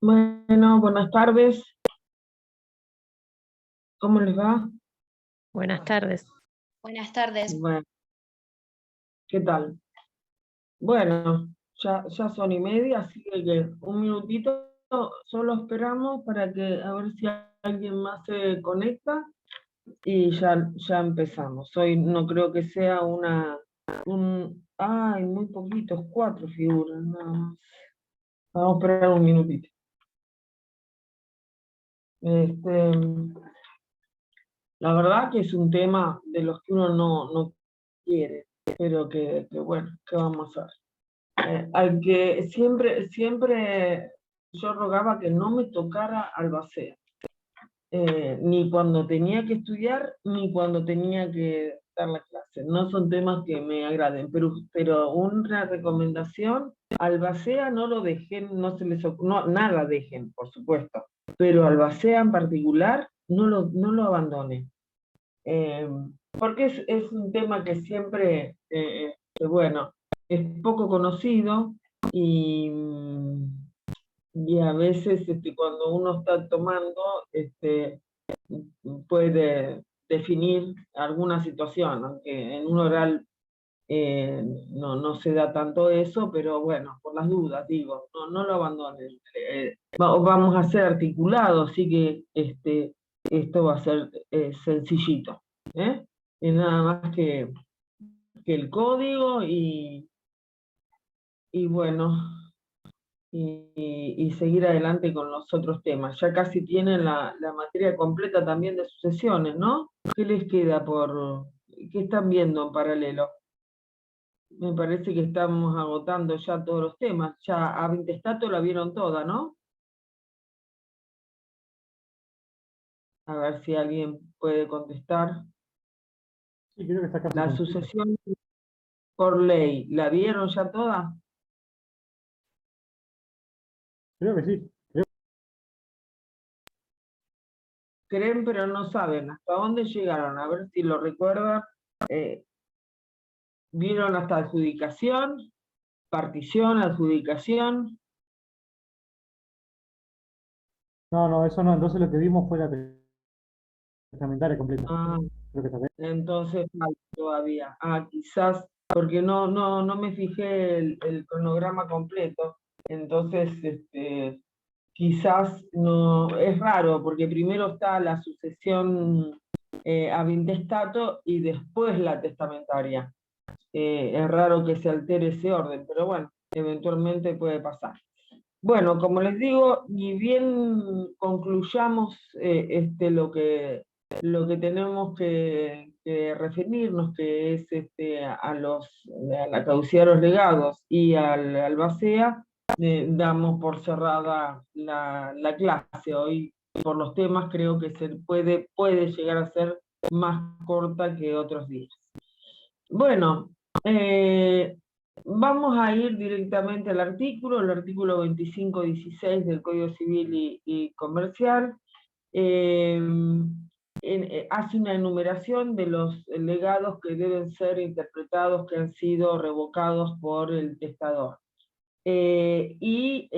Bueno, buenas tardes. ¿Cómo les va? Buenas tardes. Buenas tardes. Bueno, ¿qué tal? Bueno, ya son y media, así que un minutito solo esperamos para que a ver si alguien más se conecta y ya empezamos. Hoy no creo que sea ay, muy poquitos, 4 figuras, nada más. Vamos a esperar un minutito. Este, la verdad que es un tema de los que uno no quiere, pero que bueno, ¿qué vamos a hacer? Al que siempre yo rogaba que no me tocara albacea, ni cuando tenía que estudiar, ni cuando tenía que dar la clase. No son temas que me agraden, pero una recomendación, albacea no lo dejen, nada dejen, por supuesto, pero albacea en particular, no lo abandonen. Porque es un tema que siempre, bueno, es poco conocido y, y a veces cuando uno está tomando, puede definir alguna situación, aunque en un oral no se da tanto eso, pero bueno, por las dudas, digo, no lo abandonen. Vamos a ser articulados, así que esto va a ser sencillito. Y nada más que el código y bueno, y seguir adelante con los otros temas. Ya casi tienen la materia completa también de sucesiones, ¿no? ¿Qué les queda qué están viendo en paralelo? Me parece que estamos agotando ya todos los temas. Ya a Vintestato la vieron toda, ¿no? A ver si alguien puede contestar. Sí, creo que está casi La completa. sucesión por ley, ¿la vieron ya toda? Creo que sí. Creen pero no saben hasta dónde llegaron, a ver si lo recuerdan. ¿Vieron hasta adjudicación, partición, adjudicación? No, eso no. Entonces lo que vimos fue la testamentaria completa. Ah, Creo que está bien. entonces falta todavía. Quizás, porque no me fijé el cronograma completo, entonces quizás no, es raro, porque primero está la sucesión a Vintestato y después la testamentaria. Es raro que se altere ese orden, pero bueno, eventualmente puede pasar. Bueno, como les digo, ni bien concluyamos lo que tenemos que referirnos, que es a la caducidad de los legados y al albacea, damos por cerrada la clase. Hoy, por los temas, creo que puede llegar a ser más corta que otros días. Bueno, vamos a ir directamente al artículo, el artículo 2516 del Código Civil y Comercial. Hace una enumeración de los legados que deben ser interpretados, que han sido revocados por el testador. Y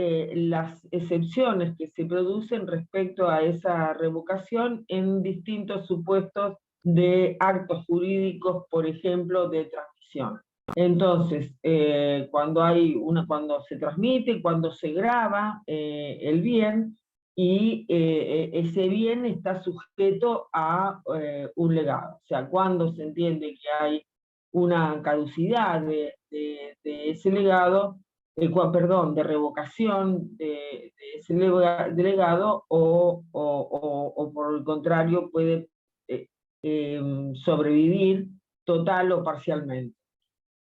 las excepciones que se producen respecto a esa revocación en distintos supuestos de actos jurídicos, por ejemplo, de transmisión. Entonces, cuando se transmite, cuando se graba el bien, y ese bien está sujeto a un legado. O sea, cuando se entiende que hay una caducidad de ese legado, perdón, de revocación de ese legado o por el contrario puede sobrevivir total o parcialmente.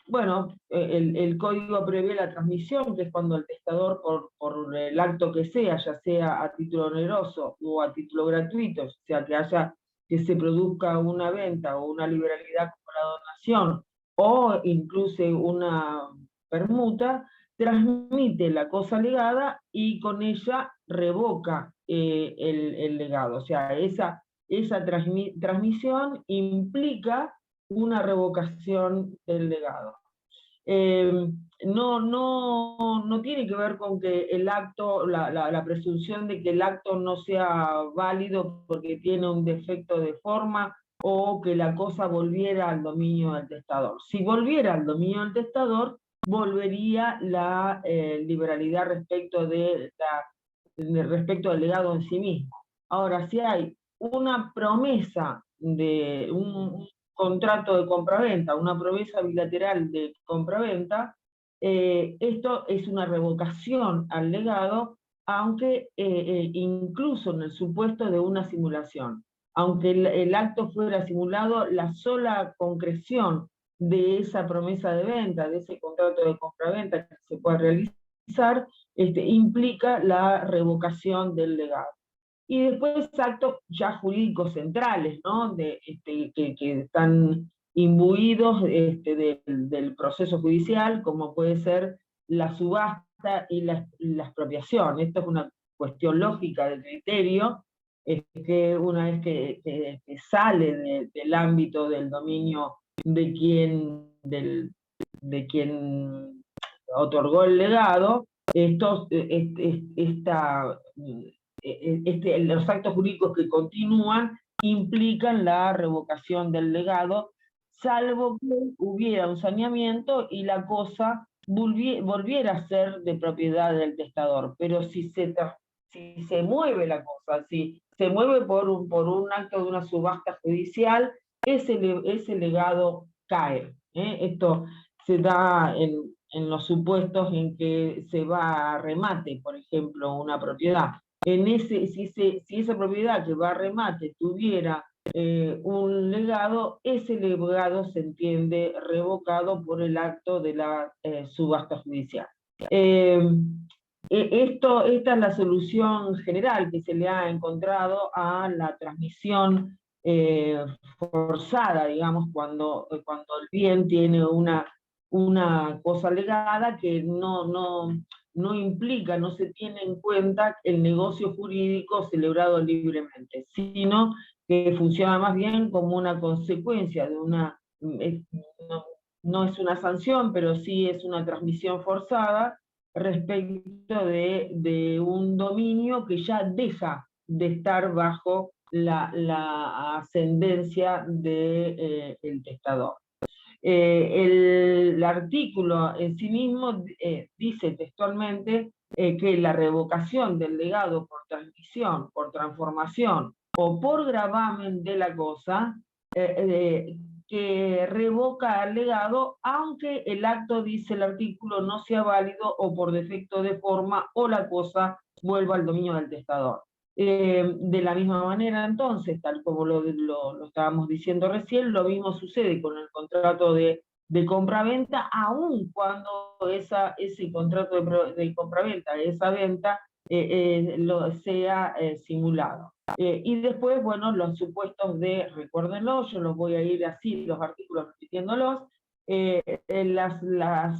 Bueno, el código prevé la transmisión, que es cuando el testador, por el acto que sea, ya sea a título oneroso o a título gratuito, o sea, que se produzca una venta o una liberalidad como la donación, o incluso una permuta, transmite la cosa legada y con ella revoca el legado. O sea, esa transmisión implica una revocación del legado. no tiene que ver con que el acto, la presunción de que el acto no sea válido porque tiene un defecto de forma o que la cosa volviera al dominio del testador. Si volviera al dominio del testador, volvería la liberalidad respecto del legado en sí mismo. Ahora, si hay una promesa de un contrato de compraventa, una promesa bilateral de compraventa, esto es una revocación al legado, aunque incluso en el supuesto de una simulación. Aunque el acto fuera simulado, la sola concreción de esa promesa de venta, de ese contrato de compraventa que se pueda realizar, implica la revocación del legado. Y después actos ya jurídicos centrales, ¿no? Que están imbuidos del proceso judicial, como puede ser la subasta y la expropiación. Esto es una cuestión lógica de criterio, es que una vez que sale del ámbito del dominio de quien otorgó el legado, los actos jurídicos que continúan implican la revocación del legado, salvo que hubiera un saneamiento y la cosa volviera a ser de propiedad del testador. Pero si se mueve la cosa, si se mueve por un acto de una subasta judicial, ese legado cae. Esto se da en los supuestos en que se va a remate, por ejemplo, una propiedad. Si esa propiedad que va a remate tuviera un legado, ese legado se entiende revocado por el acto de la subasta judicial. Esta es la solución general que se le ha encontrado a la transmisión forzada, digamos, cuando el bien tiene una cosa legada que no implica, no se tiene en cuenta el negocio jurídico celebrado libremente, sino que funciona más bien como una consecuencia de no es una sanción, pero sí es una transmisión forzada respecto de un dominio que ya deja de estar bajo la ascendencia del testador. El artículo en sí mismo dice textualmente que la revocación del legado por transmisión, por transformación o por gravamen de la cosa, que revoca al legado, aunque el acto, dice el artículo, no sea válido o por defecto de forma o la cosa vuelva al dominio del testador. De la misma manera, entonces, tal como lo estábamos diciendo recién, lo mismo sucede con el contrato de compraventa, aun cuando ese contrato de compraventa, esa venta, sea simulado. Y después, bueno, los supuestos recuérdenlo, yo los voy a ir así, los artículos repitiéndolos, la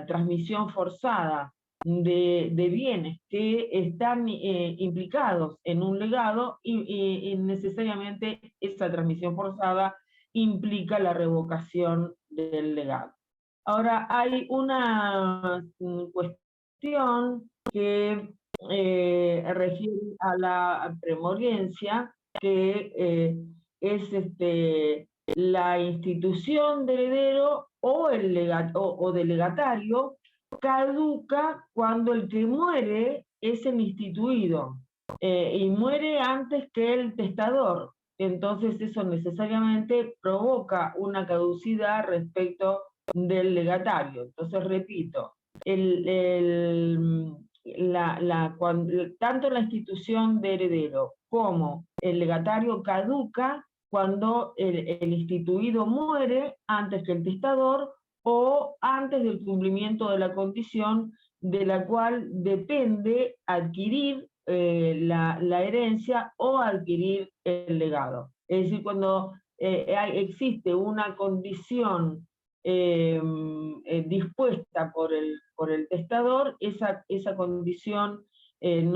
transmisión forzada de bienes que están implicados en un legado y necesariamente esa transmisión forzada implica la revocación del legado. Ahora, hay una cuestión que refiere a la premoriencia, que es la institución de heredero o de legatario caduca cuando el que muere es el instituido y muere antes que el testador. Entonces eso necesariamente provoca una caducidad respecto del legatario. Entonces repito, tanto la institución de heredero como el legatario caduca cuando el instituido muere antes que el testador o antes del cumplimiento de la condición de la cual depende adquirir la herencia o adquirir el legado. Es decir, cuando existe una condición dispuesta por el testador, esa condición el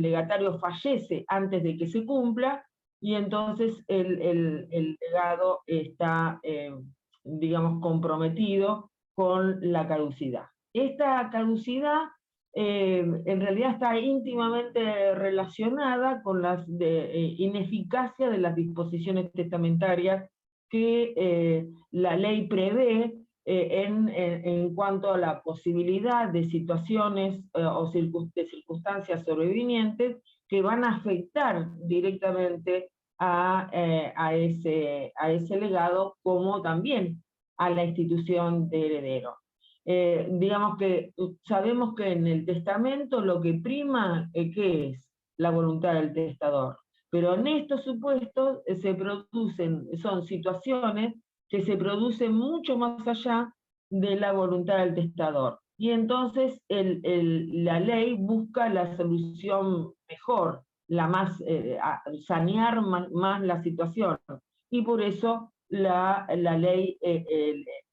legatario fallece antes de que se cumpla, y entonces el legado está digamos, comprometido con la caducidad. Esta caducidad en realidad está íntimamente relacionada con la ineficacia de las disposiciones testamentarias que la ley prevé en cuanto a la posibilidad de situaciones o de circunstancias sobrevinientes que van a afectar directamente a ese legado, como también a la institución de heredero. Digamos que sabemos que en el testamento lo que prima, ¿qué es? La voluntad del testador. Pero en estos supuestos son situaciones que se producen mucho más allá de la voluntad del testador. Y entonces la ley busca la solución mejor, sanear más la situación. Y por eso la ley,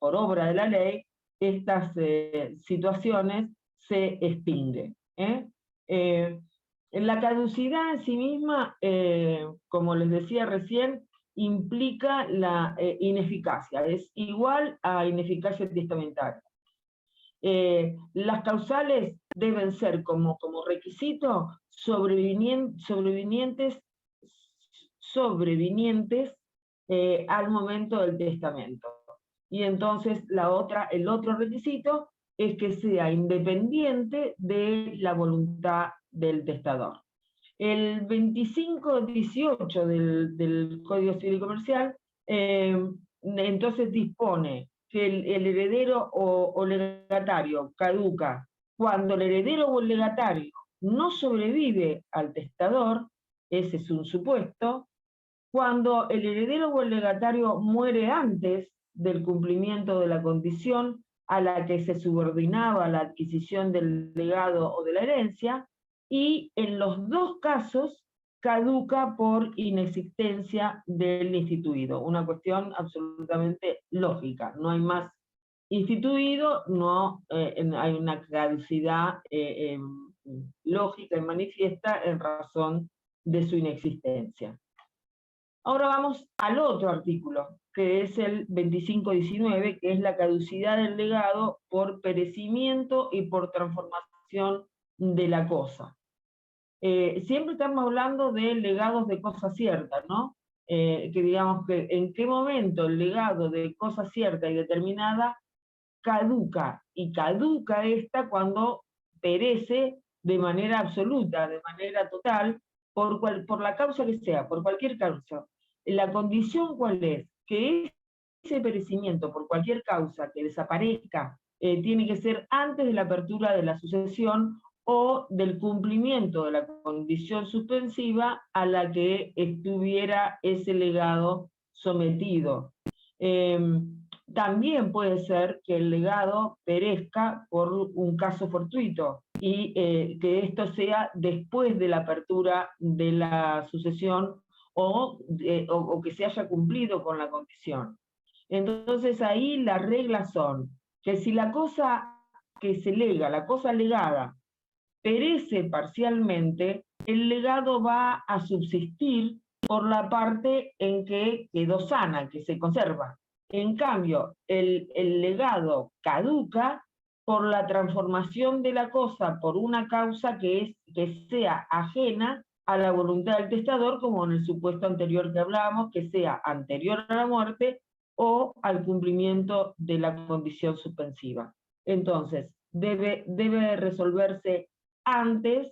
por obra de la ley, estas situaciones se extinguen. La caducidad en sí misma, como les decía recién, implica la ineficacia, es igual a ineficacia testamentaria. Las causales deben ser como requisito sobrevinientes al momento del testamento. Y entonces el otro requisito es que sea independiente de la voluntad del testador. El 2518 del Código Civil y Comercial entonces dispone que el heredero o legatario caduca cuando el heredero o el legatario no sobrevive al testador, ese es un supuesto, cuando el heredero o el legatario muere antes del cumplimiento de la condición a la que se subordinaba la adquisición del legado o de la herencia, y en los dos casos caduca por inexistencia del instituido. Una cuestión absolutamente lógica. No hay más instituido, no hay una caducidad lógica y manifiesta en razón de su inexistencia. Ahora vamos al otro artículo, que es el 2519, que es la caducidad del legado por perecimiento y por transformación de la cosa. Siempre estamos hablando de legados de cosas ciertas, ¿no? Que digamos que en qué momento el legado de cosa cierta y determinada caduca, y caduca esta cuando perece de manera absoluta, de manera total, por la causa que sea, por cualquier causa. La condición, ¿cuál es? Que ese perecimiento, por cualquier causa, que desaparezca, tiene que ser antes de la apertura de la sucesión o del cumplimiento de la condición suspensiva a la que estuviera ese legado sometido. También puede ser que el legado perezca por un caso fortuito y que esto sea después de la apertura de la sucesión o que se haya cumplido con la condición. Entonces ahí las reglas son que si la cosa que se lega, la cosa legada, perece parcialmente, el legado va a subsistir por la parte en que quedó sana, que se conserva. En cambio, el legado caduca por la transformación de la cosa por una causa que sea ajena a la voluntad del testador, como en el supuesto anterior que hablábamos, que sea anterior a la muerte o al cumplimiento de la condición suspensiva. Entonces, debe resolverse antes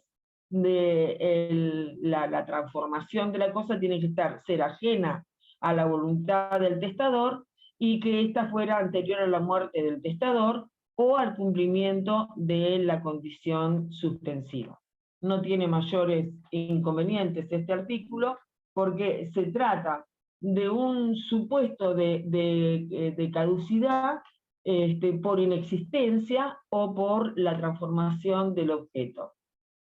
de la transformación de la cosa, tiene que ser ajena a la voluntad del testador y que ésta fuera anterior a la muerte del testador o al cumplimiento de la condición suspensiva. No tiene mayores inconvenientes este artículo porque se trata de un supuesto de caducidad por inexistencia o por la transformación del objeto.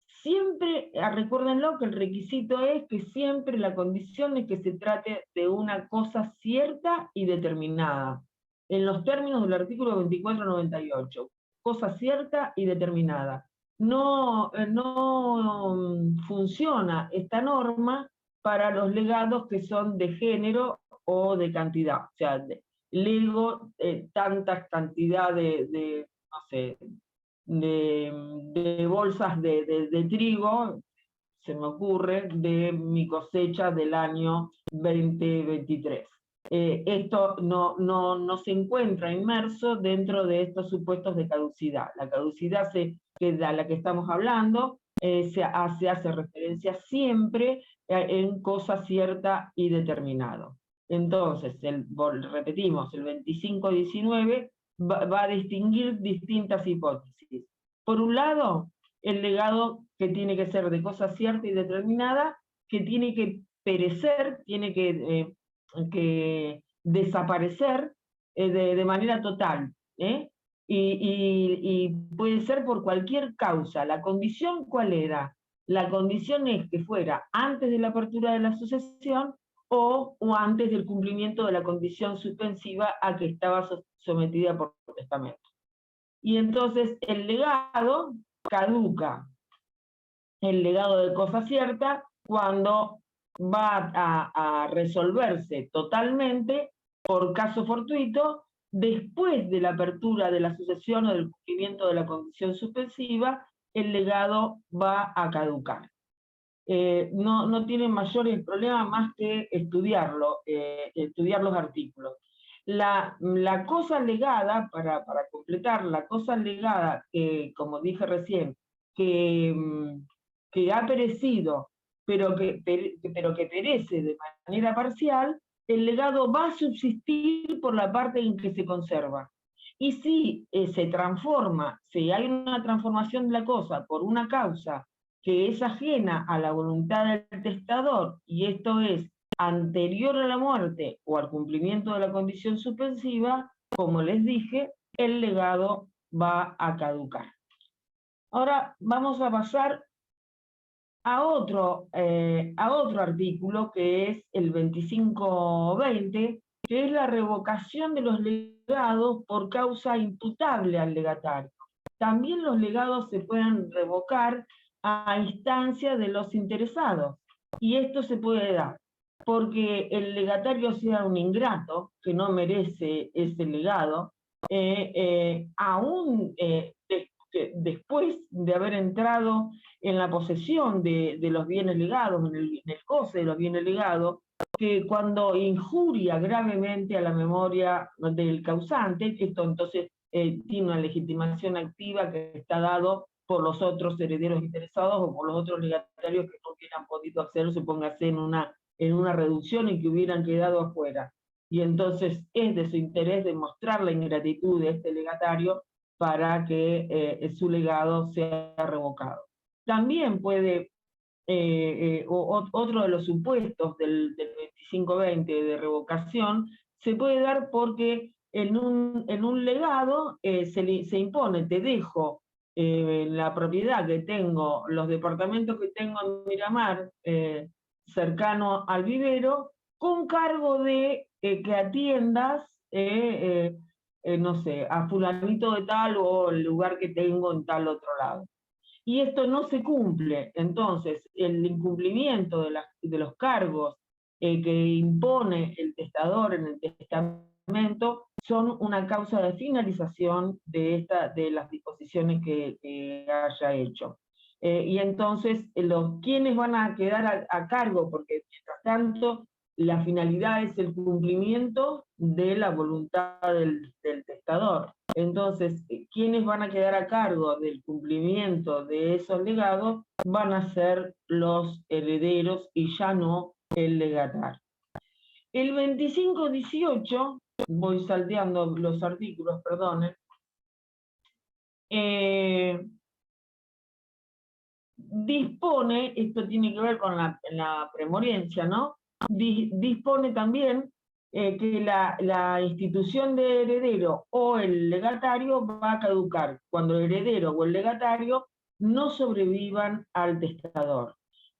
Siempre, recuérdenlo, que el requisito es que siempre la condición es que se trate de una cosa cierta y determinada, en los términos del artículo 2498, cosa cierta y determinada. No funciona esta norma para los legados que son de género o de cantidad, o sea, lego tanta cantidad no sé, de bolsas de trigo, se me ocurre, de mi cosecha del año 2023. Esto no se encuentra inmerso dentro de estos supuestos de caducidad. La caducidad que de la que estamos hablando se hace referencia siempre en cosa cierta y determinado. Entonces, repetimos, el 2519 va a distinguir distintas hipótesis. Por un lado, el legado que tiene que ser de cosa cierta y determinada, que tiene que perecer, tiene que desaparecer de manera total, y puede ser por cualquier causa. ¿La condición cuál era? La condición es que fuera antes de la apertura de la sucesión o antes del cumplimiento de la condición suspensiva a que estaba sometida por testamento. Y entonces el legado caduca, el legado de cosa cierta, cuando va a resolverse totalmente por caso fortuito después de la apertura de la sucesión o del cumplimiento de la condición suspensiva. El legado va a caducar. No tiene mayores problemas más que estudiarlo, estudiar los artículos. La cosa legada, para completar, la cosa legada, como dije recién, que ha perecido, pero que perece de manera parcial, el legado va a subsistir por la parte en que se conserva. Y si se transforma, si hay una transformación de la cosa por una causa que es ajena a la voluntad del testador, y esto es anterior a la muerte o al cumplimiento de la condición suspensiva, como les dije, el legado va a caducar. Ahora vamos a pasar a otro artículo, que es el 2520, que es la revocación de los legados por causa imputable al legatario. También los legados se pueden revocar a instancia de los interesados, y esto se puede dar porque el legatario sea un ingrato, que no merece ese legado, aún después de haber entrado en la posesión de los bienes legados, en el goce de los bienes legados, que cuando injuria gravemente a la memoria del causante, esto entonces tiene una legitimación activa que está dado por los otros herederos interesados o por los otros legatarios que no hubieran podido acceder, supóngase en una reducción en que hubieran quedado afuera. Y entonces es de su interés demostrar la ingratitud de este legatario para que su legado sea revocado. También puede, otro de los supuestos del 2520 de revocación, se puede dar porque en un legado se impone, te dejo la propiedad que tengo, los departamentos que tengo en Miramar, cercano al vivero, con cargo de que atiendas, no sé, a fulanito de tal o el lugar que tengo en tal otro lado. Y esto no se cumple. Entonces, el incumplimiento de los cargos que impone el testador en el testamento son una causa de finalización de las disposiciones que haya hecho. Y entonces, quienes van a quedar a cargo, porque mientras tanto la finalidad es el cumplimiento de la voluntad del testador. Entonces, quienes van a quedar a cargo del cumplimiento de esos legados van a ser los herederos y ya no el legatario. El 2518, voy salteando los artículos, perdonen, dispone, esto tiene que ver con la premoriencia, ¿no? Dispone también que la institución de heredero o el legatario va a caducar cuando el heredero o el legatario no sobrevivan al testador,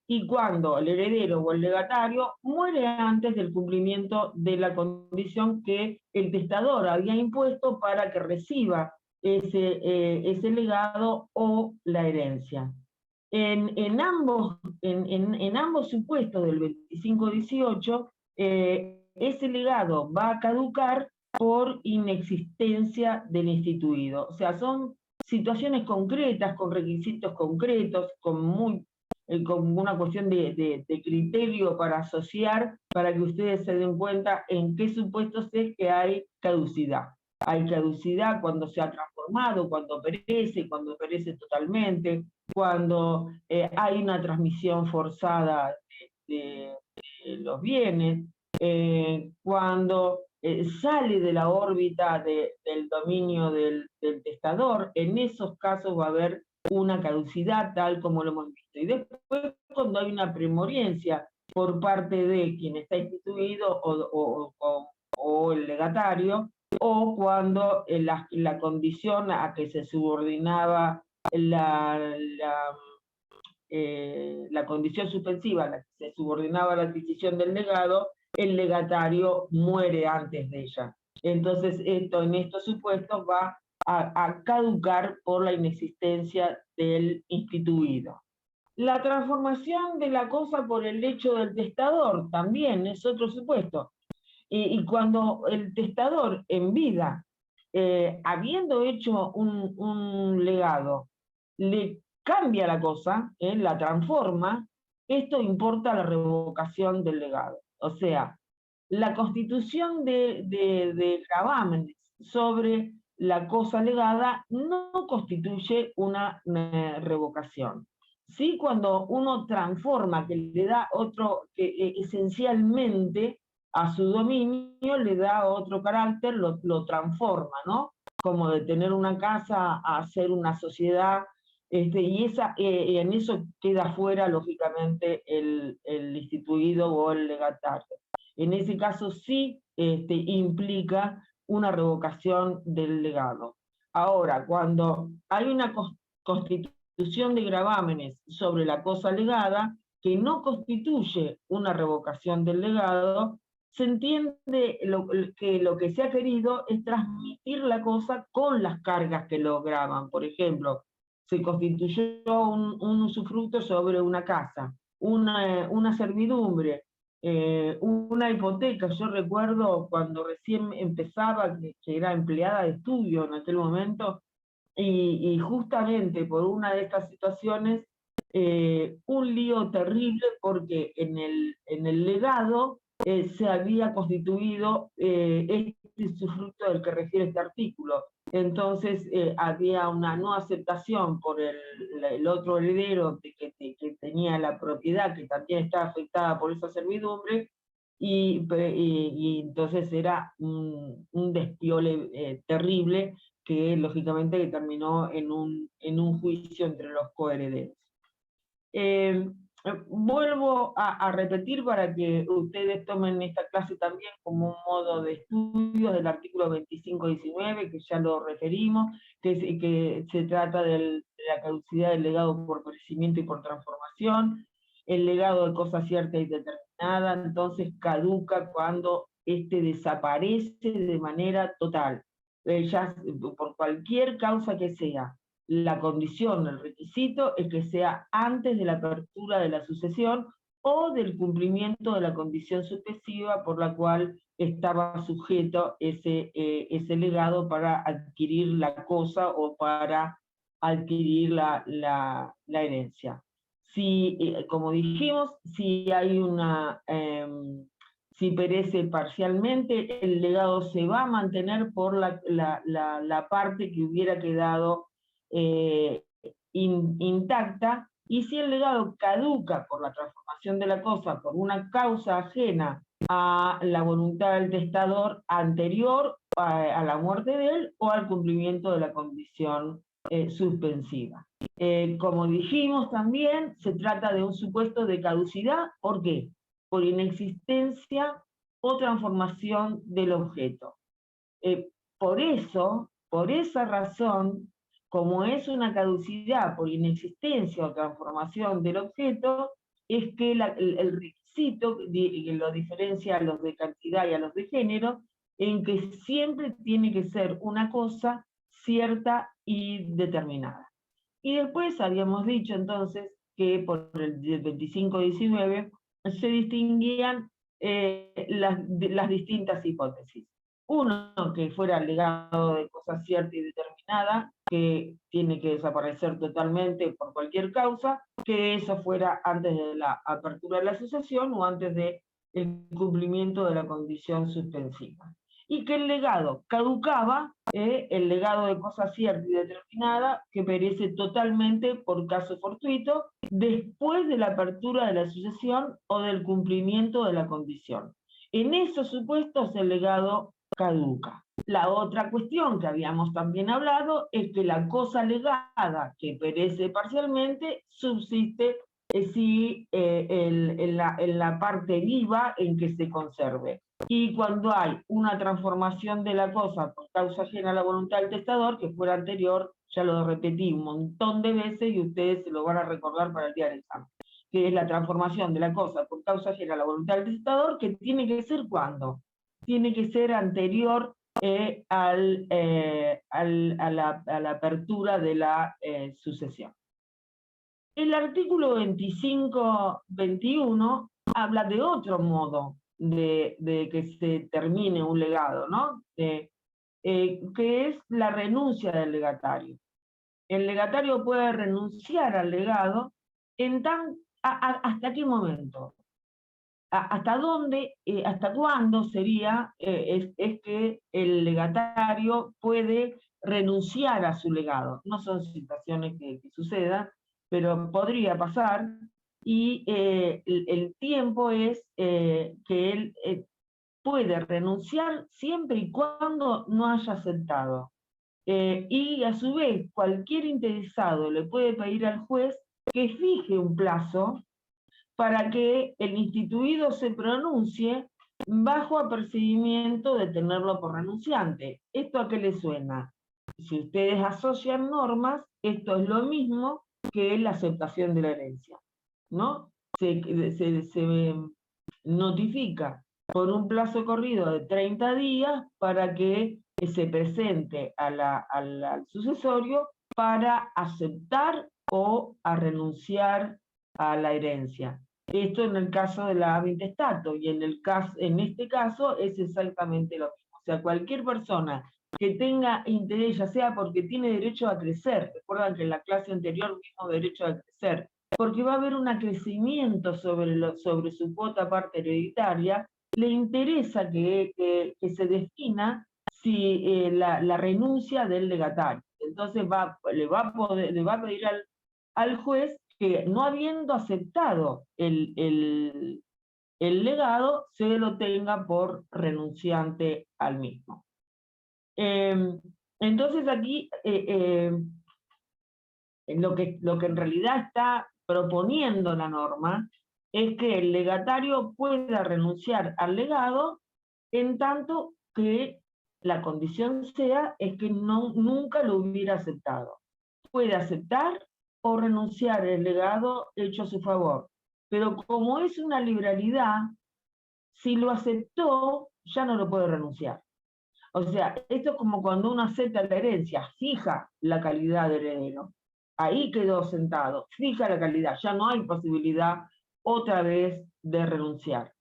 y cuando el heredero o el legatario muere antes del cumplimiento de la condición que el testador había impuesto para que reciba ese legado o la herencia. En ambos supuestos del 2518, ese legado va a caducar por inexistencia del instituido. O sea, son situaciones concretas, con requisitos concretos, con una cuestión de criterio para asociar, para que ustedes se den cuenta en qué supuestos es que hay caducidad. Hay caducidad cuando se ha transformado, cuando perece totalmente, cuando hay una transmisión forzada de los bienes, cuando sale de la órbita del dominio del testador. En esos casos va a haber una caducidad tal como lo hemos visto. Y después, cuando hay una premoriencia por parte de quien está instituido o el legatario, o cuando la condición a que se subordinaba la condición suspensiva a la que se subordinaba la adquisición del legado, el legatario muere antes de ella. Entonces, en estos supuestos va a caducar por la inexistencia del instituido. La transformación de la cosa por el hecho del testador también es otro supuesto. Y cuando el testador en vida, habiendo hecho un legado, le cambia la cosa, la transforma, esto importa la revocación del legado. O sea, la constitución de gravámenes sobre la cosa legada no constituye una revocación. Sí, cuando uno transforma, que le da otro, que esencialmente a su dominio le da otro carácter, lo transforma, ¿no? Como de tener una casa a ser una sociedad, y en eso queda fuera, lógicamente, el instituido o el legatario. En ese caso sí implica una revocación del legado. Ahora, cuando hay una constitución de gravámenes sobre la cosa legada, que no constituye una revocación del legado, se entiende que lo que se ha querido es transmitir la cosa con las cargas que lo graban. Por ejemplo, se constituyó un usufructo sobre una casa, una servidumbre, una hipoteca. Yo recuerdo cuando recién empezaba, que era empleada de estudio en aquel momento, y justamente por una de estas situaciones, un lío terrible porque en el legado se había constituido este usufructo del que refiere este artículo. Entonces había una no aceptación por el otro heredero que tenía la propiedad, que también estaba afectada por esa servidumbre, y entonces era un despiole terrible, que lógicamente terminó en un juicio entre los coherederos. Vuelvo a repetir para que ustedes tomen esta clase también como un modo de estudio del artículo 2519, que ya lo referimos, que se trata de la caducidad del legado por perecimiento y por transformación. El legado de cosa cierta y determinada, entonces caduca cuando desaparece de manera total, ya por cualquier causa que sea. La condición, el requisito, es que sea antes de la apertura de la sucesión o del cumplimiento de la condición sucesiva por la cual estaba sujeto ese legado para adquirir la cosa o para adquirir la herencia. Si, como dijimos, si si perece parcialmente, el legado se va a mantener por la parte que hubiera quedado intacta, y si el legado caduca por la transformación de la cosa por una causa ajena a la voluntad del testador anterior a la muerte de él o al cumplimiento de la condición suspensiva. Como dijimos también, se trata de un supuesto de caducidad. ¿Por qué? Por inexistencia o transformación del objeto. Por esa razón, como es una caducidad por inexistencia o transformación del objeto, es que el requisito lo diferencia a los de cantidad y a los de género, en que siempre tiene que ser una cosa cierta y determinada. Y después habíamos dicho entonces que por el 2519 se distinguían las distintas hipótesis. Uno, que fuera legado de cosa cierta y determinada, que tiene que desaparecer totalmente por cualquier causa, que eso fuera antes de la apertura de la asociación o antes del cumplimiento de la condición suspensiva. Y que el legado caducaba, el legado de cosa cierta y determinada, que perece totalmente por caso fortuito, después de la apertura de la asociación o del cumplimiento de la condición. En esos supuestos el legado caduca. La otra cuestión que habíamos también hablado es que la cosa legada que perece parcialmente subsiste si en la parte viva en que se conserve. Y cuando hay una transformación de la cosa por causa ajena a la voluntad del testador, que fuera anterior, ya lo repetí un montón de veces y ustedes se lo van a recordar para el día del examen, que es la transformación de la cosa por causa ajena a la voluntad del testador, que tiene que ser ¿cuándo? Tiene que ser anterior a la apertura de la sucesión. El artículo 25-21 habla de otro modo de que se termine un legado, ¿no? Que es la renuncia del legatario. El legatario puede renunciar al legado ¿hasta qué momento? ¿Hasta dónde, hasta cuándo sería, es que el legatario puede renunciar a su legado? No son situaciones que sucedan, pero podría pasar, y el tiempo es que él puede renunciar siempre y cuando no haya aceptado. Y a su vez, cualquier interesado le puede pedir al juez que fije un plazo para que el instituido se pronuncie bajo apercibimiento de tenerlo por renunciante. ¿Esto a qué le suena? Si ustedes asocian normas, esto es lo mismo que la aceptación de la herencia, ¿no? Se notifica por un plazo corrido de 30 días para que se presente al sucesorio para aceptar o a renunciar a la herencia. Esto en el caso de la intestato, y en este caso es exactamente lo mismo. O sea, cualquier persona que tenga interés, ya sea porque tiene derecho a crecer, recuerdan que en la clase anterior vimos derecho a crecer, porque va a haber un acrecimiento sobre su cuota parte hereditaria, le interesa que se defina si la renuncia del legatario. Entonces le va a pedir al juez que, no habiendo aceptado el legado, se lo tenga por renunciante al mismo. Entonces aquí lo que en realidad está proponiendo la norma es que el legatario pueda renunciar al legado en tanto que la condición sea es que nunca lo hubiera aceptado. Puede aceptar o renunciar el legado hecho a su favor. Pero como es una liberalidad, si lo aceptó, ya no lo puede renunciar. O sea, esto es como cuando uno acepta la herencia, fija la calidad del heredero. Ahí quedó sentado, fija la calidad, ya no hay posibilidad otra vez de renunciar.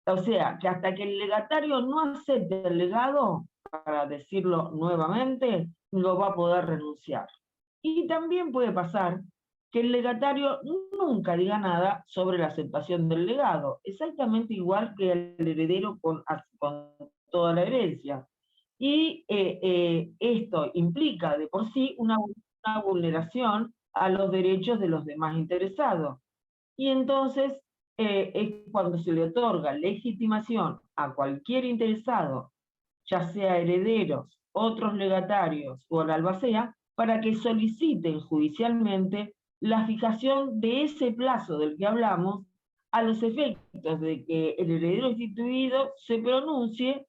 O sea, que hasta que el legatario no acepte el legado, para decirlo nuevamente, lo va a poder renunciar. Y también puede pasar que el legatario nunca diga nada sobre la aceptación del legado, exactamente igual que el heredero con toda la herencia. Y esto implica de por sí una vulneración a los derechos de los demás interesados. Y entonces es cuando se le otorga legitimación a cualquier interesado, ya sea herederos, otros legatarios o el albacea, para que soliciten judicialmente la fijación de ese plazo del que hablamos, a los efectos de que el heredero instituido se pronuncie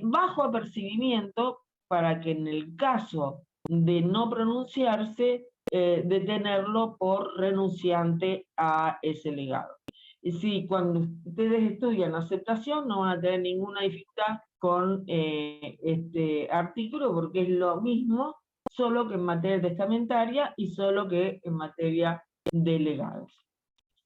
bajo apercibimiento, para que en el caso de no pronunciarse, detenerlo por renunciante a ese legado. Y sí, cuando ustedes estudian aceptación no van a tener ninguna dificultad con este artículo, porque es lo mismo, solo que en materia testamentaria y solo que en materia de legados.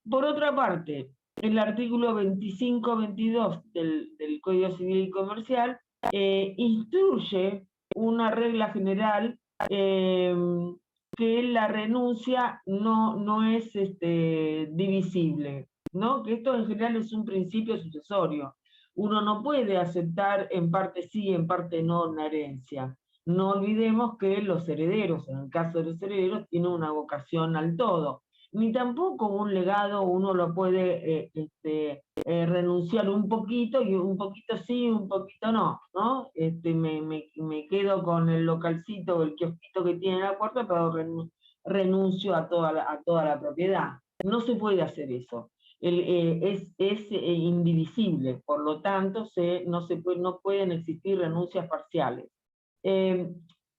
Por otra parte, el artículo 25-22 del Código Civil y Comercial instruye una regla general que la renuncia no es divisible, ¿no? Que esto en general es un principio sucesorio. Uno no puede aceptar en parte sí, en parte no una herencia. No olvidemos que los herederos, en el caso de los herederos, tienen una vocación al todo. Ni tampoco un legado uno lo puede renunciar un poquito, y un poquito sí, un poquito no, ¿no? Me quedo con el localcito, el kiosquito que tiene la puerta, pero renuncio a toda la propiedad. No se puede hacer eso. Es indivisible, por lo tanto no pueden existir renuncias parciales.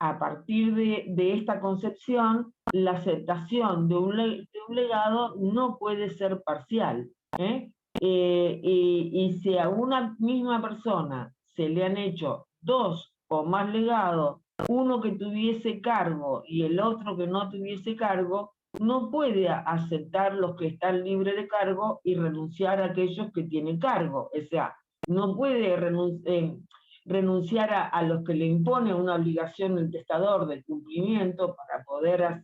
A partir de esta concepción, la aceptación de un legado no puede ser parcial. Y si a una misma persona se le han hecho 2 o más legados, uno que tuviese cargo y el otro que no tuviese cargo, no puede aceptar los que están libres de cargo y renunciar a aquellos que tienen cargo. O sea, no puede renunciar a los que le impone una obligación el testador de cumplimiento para poder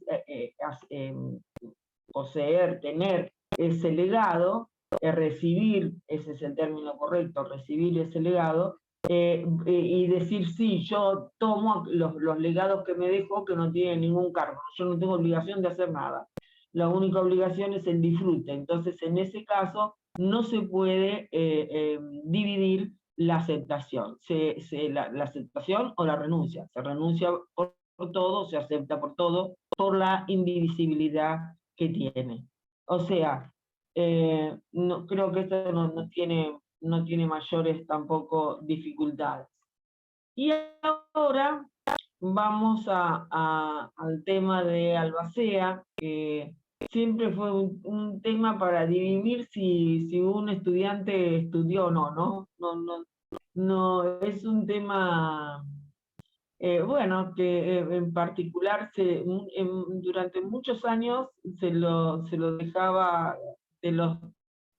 poseer, tener ese legado, recibir, ese es el término correcto, recibir ese legado, y decir, sí, yo tomo los legados que me dejó que no tienen ningún cargo, yo no tengo obligación de hacer nada. La única obligación es el disfrute. Entonces, en ese caso, no se puede dividir la aceptación, la aceptación o la renuncia. Se renuncia por todo, se acepta por todo, por la indivisibilidad que tiene. O sea, no, creo que esto no tiene mayores tampoco dificultades. Y ahora vamos al tema de albacea, que siempre fue un tema para dirimir si un estudiante estudió o no, no es un tema, bueno, que en particular durante muchos años se lo dejaba, de los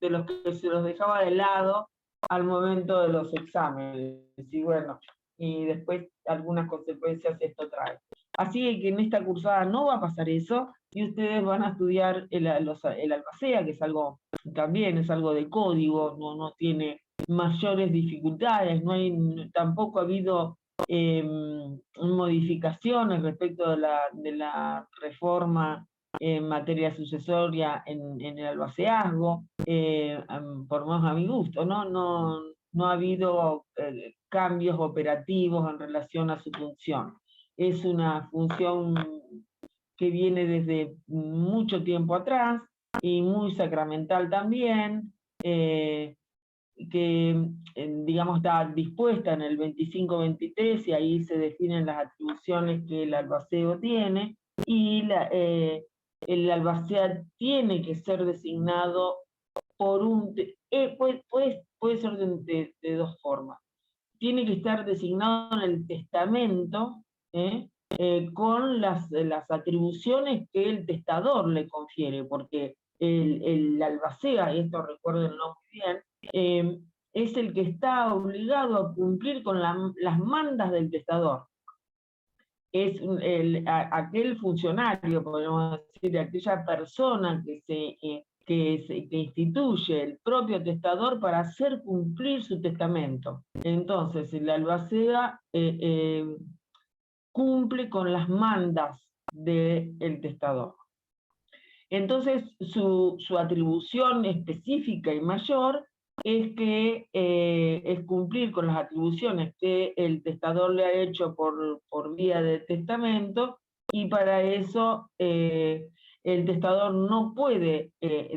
que se los dejaba de lado al momento de los exámenes, y bueno, y después algunas consecuencias esto trae. Así que en esta cursada no va a pasar eso, y ustedes van a estudiar el albacea, que es algo, también es algo de código, no tiene mayores dificultades, tampoco ha habido modificaciones respecto de la reforma en materia sucesoria en el albaceazgo, por lo menos a mi gusto, no ha habido cambios operativos en relación a su función. Es una función que viene desde mucho tiempo atrás y muy sacramental también, que digamos está dispuesta en el 25-23 y ahí se definen las atribuciones que el albaceo tiene, y el albacea tiene que ser designado por puede ser de dos formas. Tiene que estar designado en el testamento, con las atribuciones que el testador le confiere, porque el albacea, y esto recuérdenlo muy bien, es el que está obligado a cumplir con las mandas del testador. Es aquel funcionario, podemos decir, aquella persona que instituye el propio testador para hacer cumplir su testamento. Entonces, el albacea cumple con las mandas del testador. Entonces, su atribución específica y mayor es cumplir con las atribuciones que el testador le ha hecho por vía de testamento, y para eso el testador no puede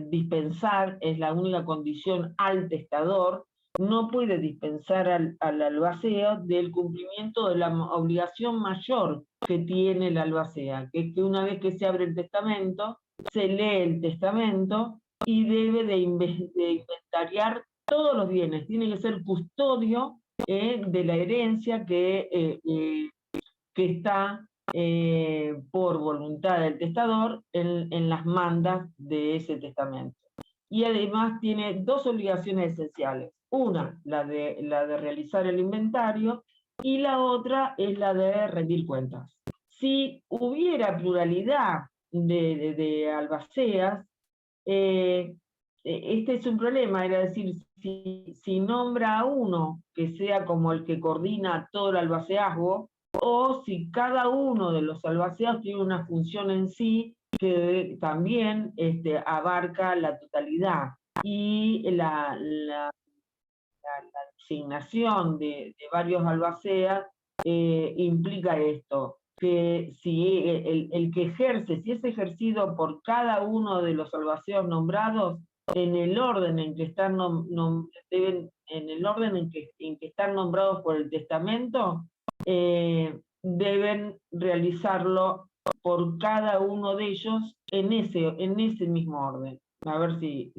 dispensar, es la única condición al testador, no puede dispensar al albacea del cumplimiento de la obligación mayor que tiene el albacea, que es que una vez que se abre el testamento, se lee el testamento y debe de inventariar todos los bienes, tiene que ser custodio de la herencia que está por voluntad del testador en las mandas de ese testamento. Y además tiene dos obligaciones esenciales. Una, la de realizar el inventario, y la otra es la de rendir cuentas. Si hubiera pluralidad de albaceas, este es un problema, es decir, si nombra a uno que sea como el que coordina todo el albaceazgo, o si cada uno de los albaceados tiene una función en sí que también abarca la totalidad. Y la designación de varios albaceas implica esto, que si el que ejerce, si es ejercido por cada uno de los albaceos nombrados, en el orden en que están en el orden en que están nombrados por el testamento, deben realizarlo por cada uno de ellos en ese mismo orden. A ver si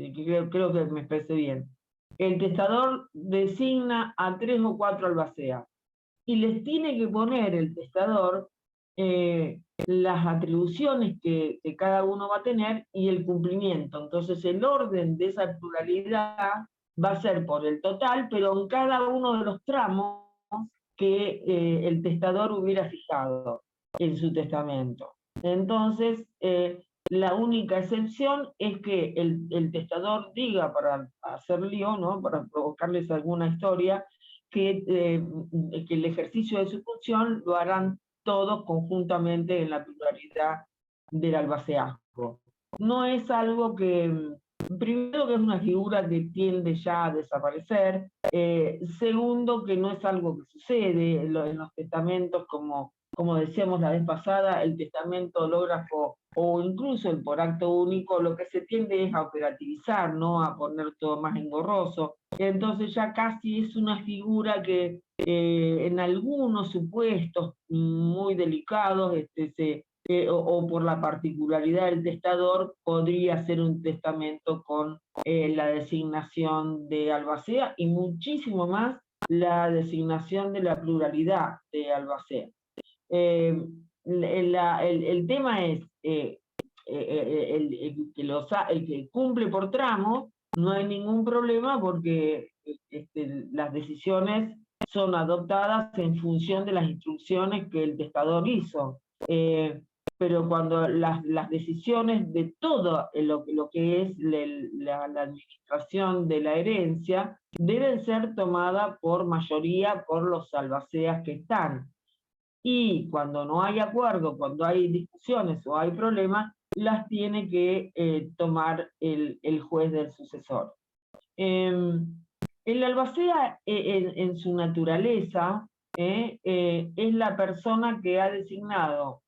creo que me expresé bien. El testador designa a 3 o 4 albaceas y les tiene que poner el testador las atribuciones que cada uno va a tener y el cumplimiento. Entonces el orden de esa pluralidad va a ser por el total, pero en cada uno de los tramos que el testador hubiera fijado en su testamento. Entonces, la única excepción es que el testador diga, para hacer lío, ¿no?, para provocarles alguna historia, que el ejercicio de su función lo harán todos conjuntamente en la pluralidad del albaceazgo. No es algo que, primero, que es una figura que tiende ya a desaparecer, segundo, que no es algo que sucede en los testamentos, como decíamos la vez pasada, el testamento hológrafo o incluso el por acto único, lo que se tiende es a operativizar, ¿no?, a poner todo más engorroso. Entonces ya casi es una figura que en algunos supuestos muy delicados o por la particularidad del testador, podría ser un testamento con la designación de albacea y muchísimo más la designación de la pluralidad de albacea. El tema es el que cumple por tramo, no hay ningún problema porque las decisiones son adoptadas en función de las instrucciones que el testador hizo. Pero cuando las decisiones de todo lo que es la administración de la herencia deben ser tomadas por mayoría por los albaceas que están. Y cuando no hay acuerdo, cuando hay discusiones o hay problemas, las tiene que tomar el juez del sucesor. El albacea en su naturaleza es la persona que ha designado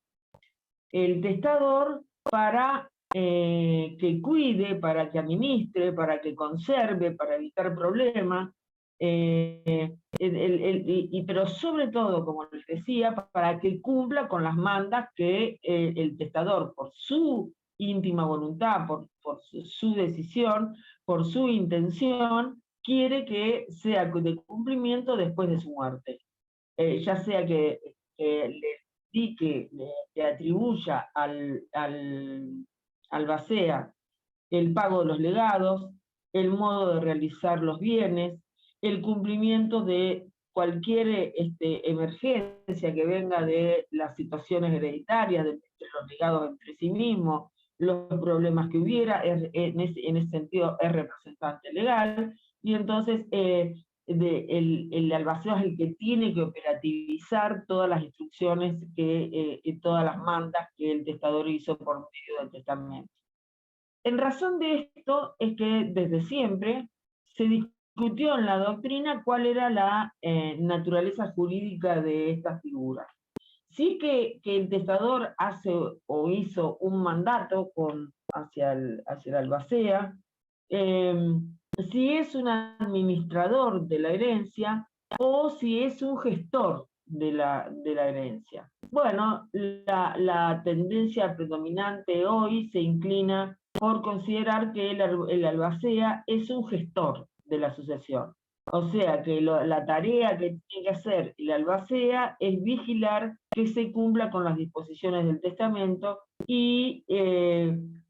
el testador para que cuide, para que administre, para que conserve, para evitar problemas, pero sobre todo, como les decía, para que cumpla con las mandas que el testador, por su íntima voluntad, por su decisión, por su intención, quiere que sea de cumplimiento después de su muerte. Ya sea que le atribuya al albacea el pago de los legados, el modo de realizar los bienes, el cumplimiento de cualquier emergencia que venga de las situaciones hereditarias, de los legados entre sí mismos, los problemas que hubiera, en ese sentido es representante legal, y entonces el albacea es el que tiene que operativizar todas las instrucciones y todas las mandas que el testador hizo por medio del testamento. En razón de esto es que desde siempre se discutió en la doctrina cuál era la naturaleza jurídica de esta figura. Sí que el testador hace o hizo un mandato hacia el albacea, si es un administrador de la herencia o si es un gestor de la herencia. Bueno, la tendencia predominante hoy se inclina por considerar que el albacea es un gestor de la sucesión. O sea que la tarea que tiene que hacer el albacea es vigilar que se cumpla con las disposiciones del testamento y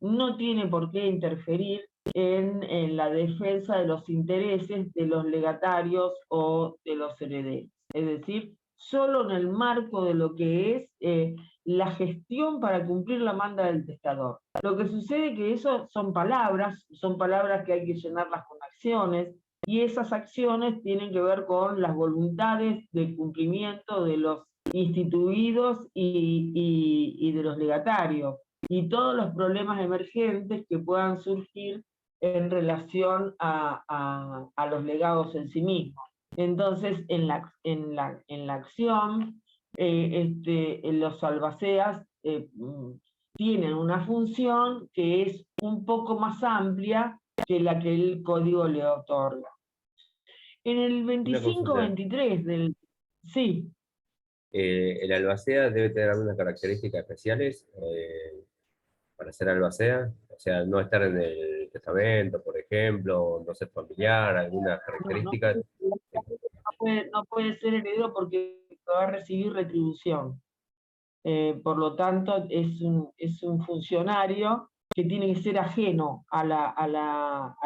no tiene por qué interferir en la defensa de los intereses de los legatarios o de los herederos. Es decir, solo en el marco de lo que es la gestión para cumplir la manda del testador. Lo que sucede es que eso son palabras que hay que llenarlas con acciones, y esas acciones tienen que ver con las voluntades de cumplimiento de los instituidos y de los legatarios, y todos los problemas emergentes que puedan surgir en relación a los legados en sí mismos. Entonces, en la acción, los albaceas tienen una función que es un poco más amplia que la que el código le otorga. En el 25-23 del... Sí. ¿El albacea debe tener algunas características especiales para ser albacea? O sea, no estar en el testamento, por ejemplo, no ser familiar, algunas características. No puede ser heredero porque va a recibir retribución. Por lo tanto, es un funcionario que tiene que ser ajeno al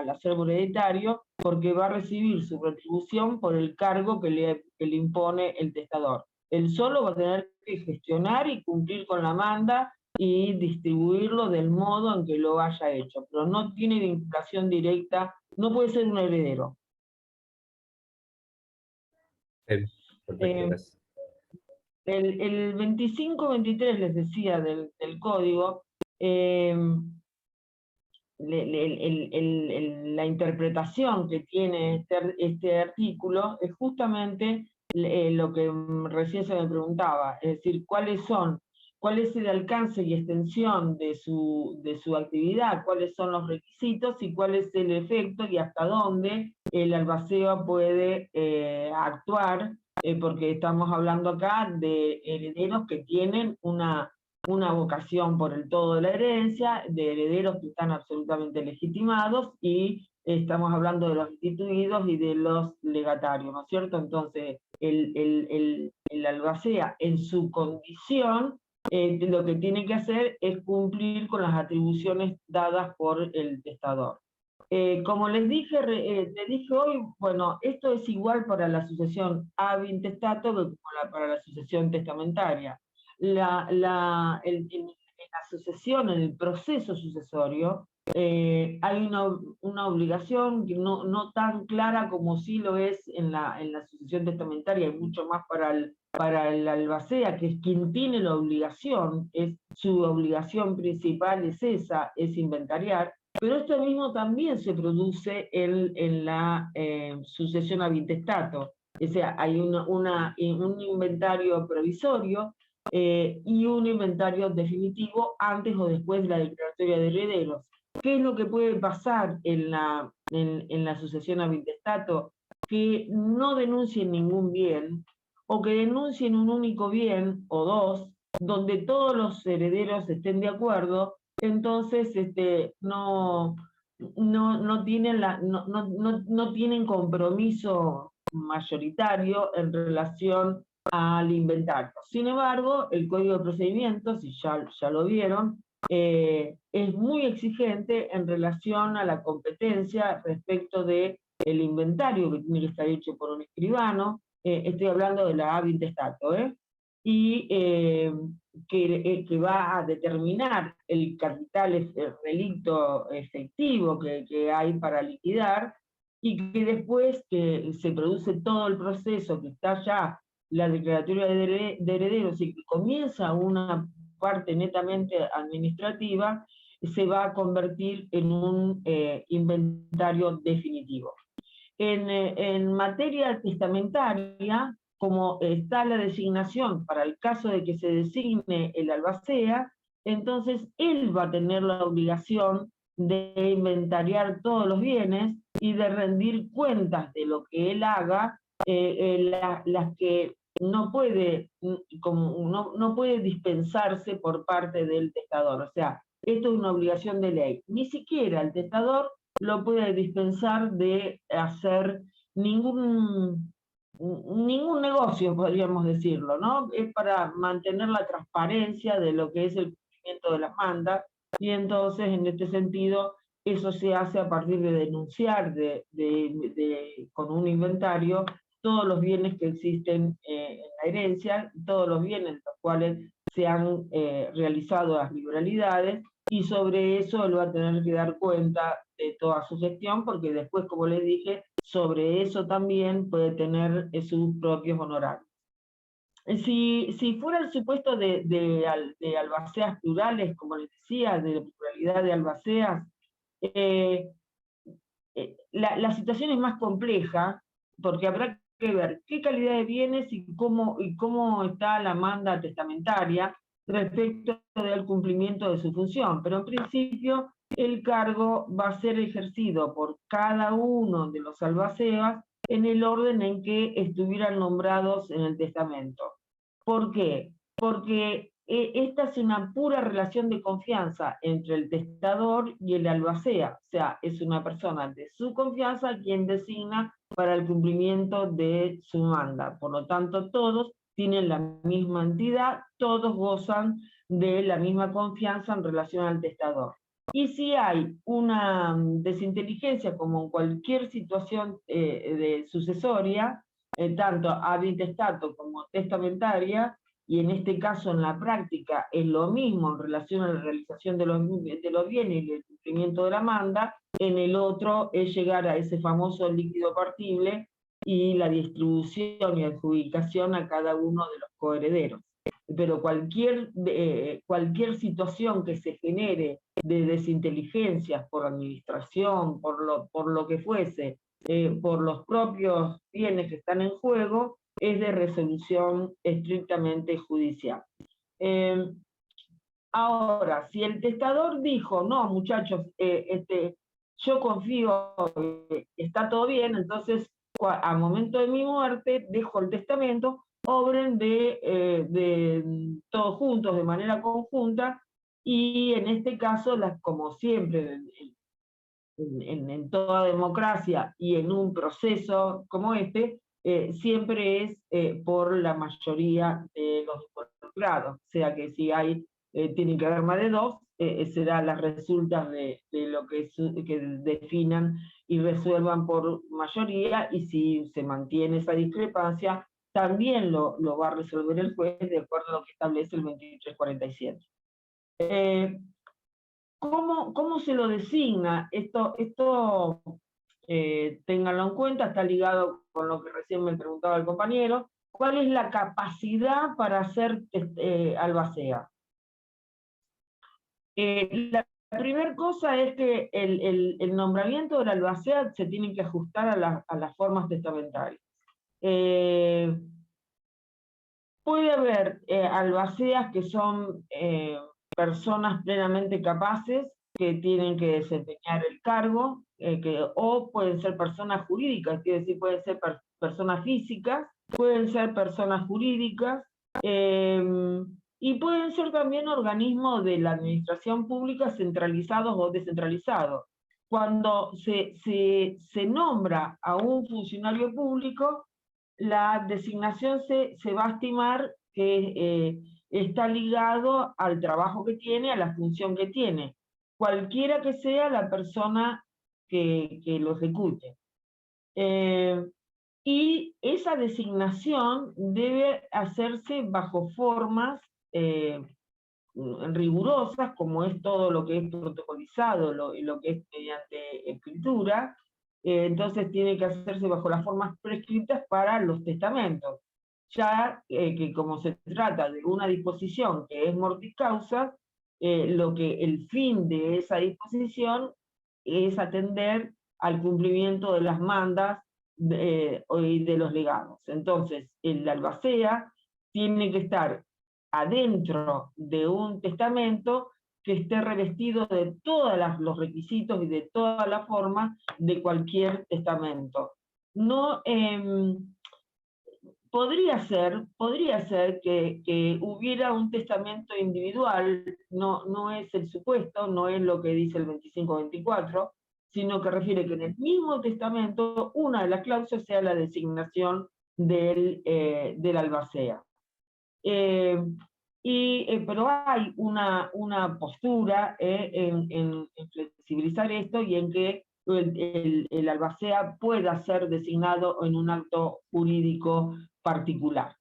acervo hereditario, porque va a recibir su retribución por el cargo que le impone el testador. Él solo va a tener que gestionar y cumplir con la manda y distribuirlo del modo en que lo haya hecho, pero no tiene vinculación directa, no puede ser un heredero. Perfecto, gracias. El 25-23, les decía, del código, la interpretación que tiene este artículo es justamente lo que recién se me preguntaba, es decir, cuál es el alcance y extensión de su actividad, cuáles son los requisitos y cuál es el efecto y hasta dónde el albacea puede actuar, porque estamos hablando acá de herederos que tienen una vocación por el todo de la herencia, de herederos que están absolutamente legitimados, y estamos hablando de los instituidos y de los legatarios, ¿no es cierto? Entonces, el albacea en su condición, lo que tiene que hacer es cumplir con las atribuciones dadas por el testador. Como les dije hoy, bueno, esto es igual para la sucesión ab intestato que para la sucesión testamentaria. En la sucesión, en el proceso sucesorio, hay una obligación que no tan clara como sí lo es en la sucesión testamentaria, y mucho más para el albacea, que es quien tiene la obligación, su obligación principal es esa, es inventariar. Pero esto mismo también se produce en la sucesión ab intestato. O sea, hay un inventario provisorio y un inventario definitivo antes o después de la declaratoria de herederos. ¿Qué es lo que puede pasar en la sucesión ab intestato? Que no denuncien ningún bien, o que denuncien un único bien o dos, donde todos los herederos estén de acuerdo. Entonces no tienen compromiso mayoritario en relación al inventario. Sin embargo, el Código de Procedimientos, y ya lo vieron, es muy exigente en relación a la competencia respecto del inventario, que tiene que estar hecho por un escribano. Estoy hablando de la ab intestato, y que va a determinar el capital, el relicto efectivo que hay para liquidar, y que después que se produce todo el proceso, que está ya la declaratoria de herederos y que comienza una parte netamente administrativa, se va a convertir en un inventario definitivo. En materia testamentaria, como está la designación para el caso de que se designe el albacea, entonces él va a tener la obligación de inventariar todos los bienes y de rendir cuentas de lo que él haga, las que no puede dispensarse por parte del testador. O sea, esto es una obligación de ley. Ni siquiera el testador lo puede dispensar de hacer ningún negocio, podríamos decirlo, ¿no? Es para mantener la transparencia de lo que es el cumplimiento de las mandas, y entonces, en este sentido, eso se hace a partir de denunciar con un inventario todos los bienes que existen en la herencia, todos los bienes en los cuales se han realizado las liberalidades, y sobre eso él va a tener que dar cuenta de toda su gestión, porque después, como les dije, sobre eso también puede tener sus propios honorarios. Si fuera el supuesto de albaceas plurales, como les decía, de pluralidad de albaceas, la situación es más compleja, porque habrá que ver qué calidad de bienes y cómo está la manda testamentaria respecto del cumplimiento de su función. Pero en principio el cargo va a ser ejercido por cada uno de los albaceas en el orden en que estuvieran nombrados en el testamento. ¿Por qué? Porque esta es una pura relación de confianza entre el testador y el albacea, o sea, es una persona de su confianza quien designa para el cumplimiento de su manda. Por lo tanto, todos tienen la misma entidad, todos gozan de la misma confianza en relación al testador. Y si hay una desinteligencia, como en cualquier situación de sucesoria, tanto habitestato como testamentaria, y en este caso en la práctica es lo mismo en relación a la realización de los bienes y el cumplimiento de la manda, en el otro es llegar a ese famoso líquido partible y la distribución y adjudicación a cada uno de los coherederos. Pero cualquier situación que se genere de desinteligencias por administración, por lo que fuese, por los propios bienes que están en juego, es de resolución estrictamente judicial. Ahora, si el testador dijo, no, muchachos, yo confío, está todo bien, entonces al momento de mi muerte dejo el testamento, obren de todos juntos, de manera conjunta, y en este caso, como siempre en toda democracia y en un proceso como este, siempre es por la mayoría de los involucrados, o sea que si tiene que haber más de dos, serán las resultas de lo que definan y resuelvan por mayoría, y si se mantiene esa discrepancia, también lo va a resolver el juez de acuerdo a lo que establece el 2347. ¿Cómo se lo designa? Esto ténganlo en cuenta, está ligado con lo que recién me preguntaba el compañero. ¿Cuál es la capacidad para hacer albacea? La primera cosa es que el nombramiento del albacea se tiene que ajustar a las formas testamentarias. Puede haber albaceas que son personas plenamente capaces que tienen que desempeñar el cargo, o pueden ser personas jurídicas, quiere decir, pueden ser personas físicas, pueden ser personas jurídicas, y pueden ser también organismos de la administración pública centralizados o descentralizados. Cuando se nombra a un funcionario público, la designación se va a estimar que está ligado al trabajo que tiene, a la función que tiene, cualquiera que sea la persona que lo ejecute. Y esa designación debe hacerse bajo formas rigurosas, como es todo lo que es protocolizado y lo que es mediante escritura. Entonces tiene que hacerse bajo las formas prescritas para los testamentos, ya que como se trata de una disposición que es mortis causa, el fin de esa disposición es atender al cumplimiento de las mandas y de los legados. Entonces, el albacea tiene que estar adentro de un testamento que esté revestido de todos los requisitos y de todas las formas de cualquier testamento. No, podría ser que hubiera un testamento individual, no es el supuesto, no es lo que dice el 2524, sino que refiere que en el mismo testamento una de las cláusulas sea la designación del albacea. Pero hay una postura en flexibilizar esto y en que el albacea pueda ser designado en un acto jurídico particular.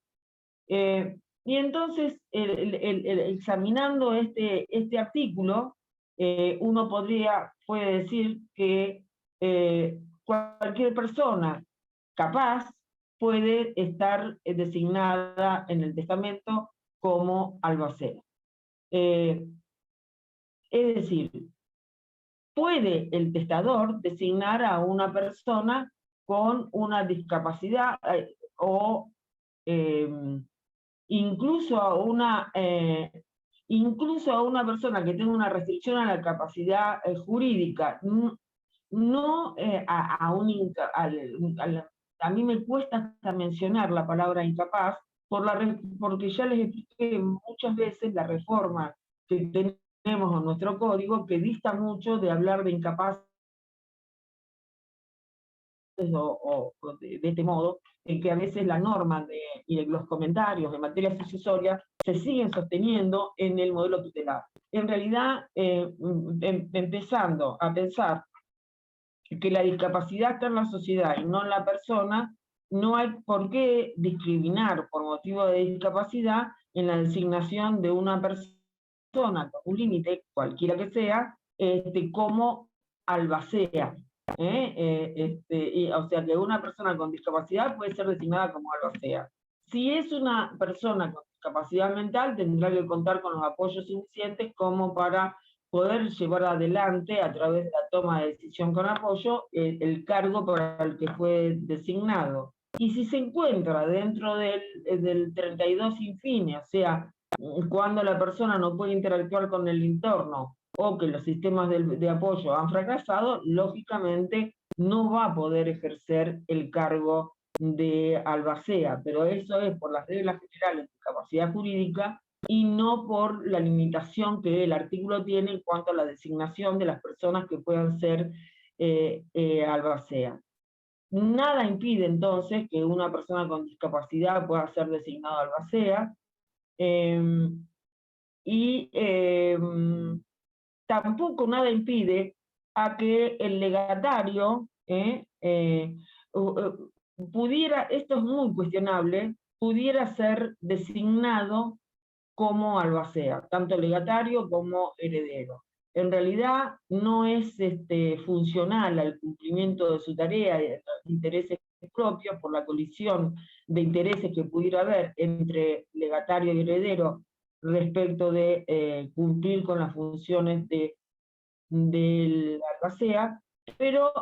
Y entonces, examinando este artículo, uno puede decir que cualquier persona capaz puede estar designada en el testamento como albacea. Es decir, puede el testador designar a una persona con una discapacidad o incluso a una persona que tenga una restricción a la capacidad jurídica. A mí me cuesta hasta mencionar la palabra incapaz, porque ya les expliqué muchas veces la reforma que tenemos en nuestro código, que dista mucho de hablar de incapaz o de este modo, en que a veces la norma y los comentarios de materia sucesoria se siguen sosteniendo en el modelo tutelar. En realidad, empezando a pensar que la discapacidad está en la sociedad y no en la persona, no hay por qué discriminar por motivo de discapacidad en la designación de una persona con un límite, cualquiera que sea, como albacea. O sea que una persona con discapacidad puede ser designada como albacea. Si es una persona con discapacidad mental, tendrá que contar con los apoyos suficientes como para poder llevar adelante, a través de la toma de decisión con apoyo, el cargo para el que fue designado. Y si se encuentra dentro del 32 sin fines, o sea, cuando la persona no puede interactuar con el entorno, o que los sistemas de apoyo han fracasado, lógicamente no va a poder ejercer el cargo de albacea, pero eso es por las reglas generales de capacidad jurídica y no por la limitación que el artículo tiene en cuanto a la designación de las personas que puedan ser albacea. Nada impide entonces que una persona con discapacidad pueda ser designada albacea, tampoco nada impide a que el legatario pudiera, esto es muy cuestionable, pudiera ser designado como albacea, tanto legatario como heredero. En realidad no es funcional al cumplimiento de su tarea y de los intereses propios por la colisión de intereses que pudiera haber entre legatario y heredero respecto de cumplir con las funciones de la albacea, pero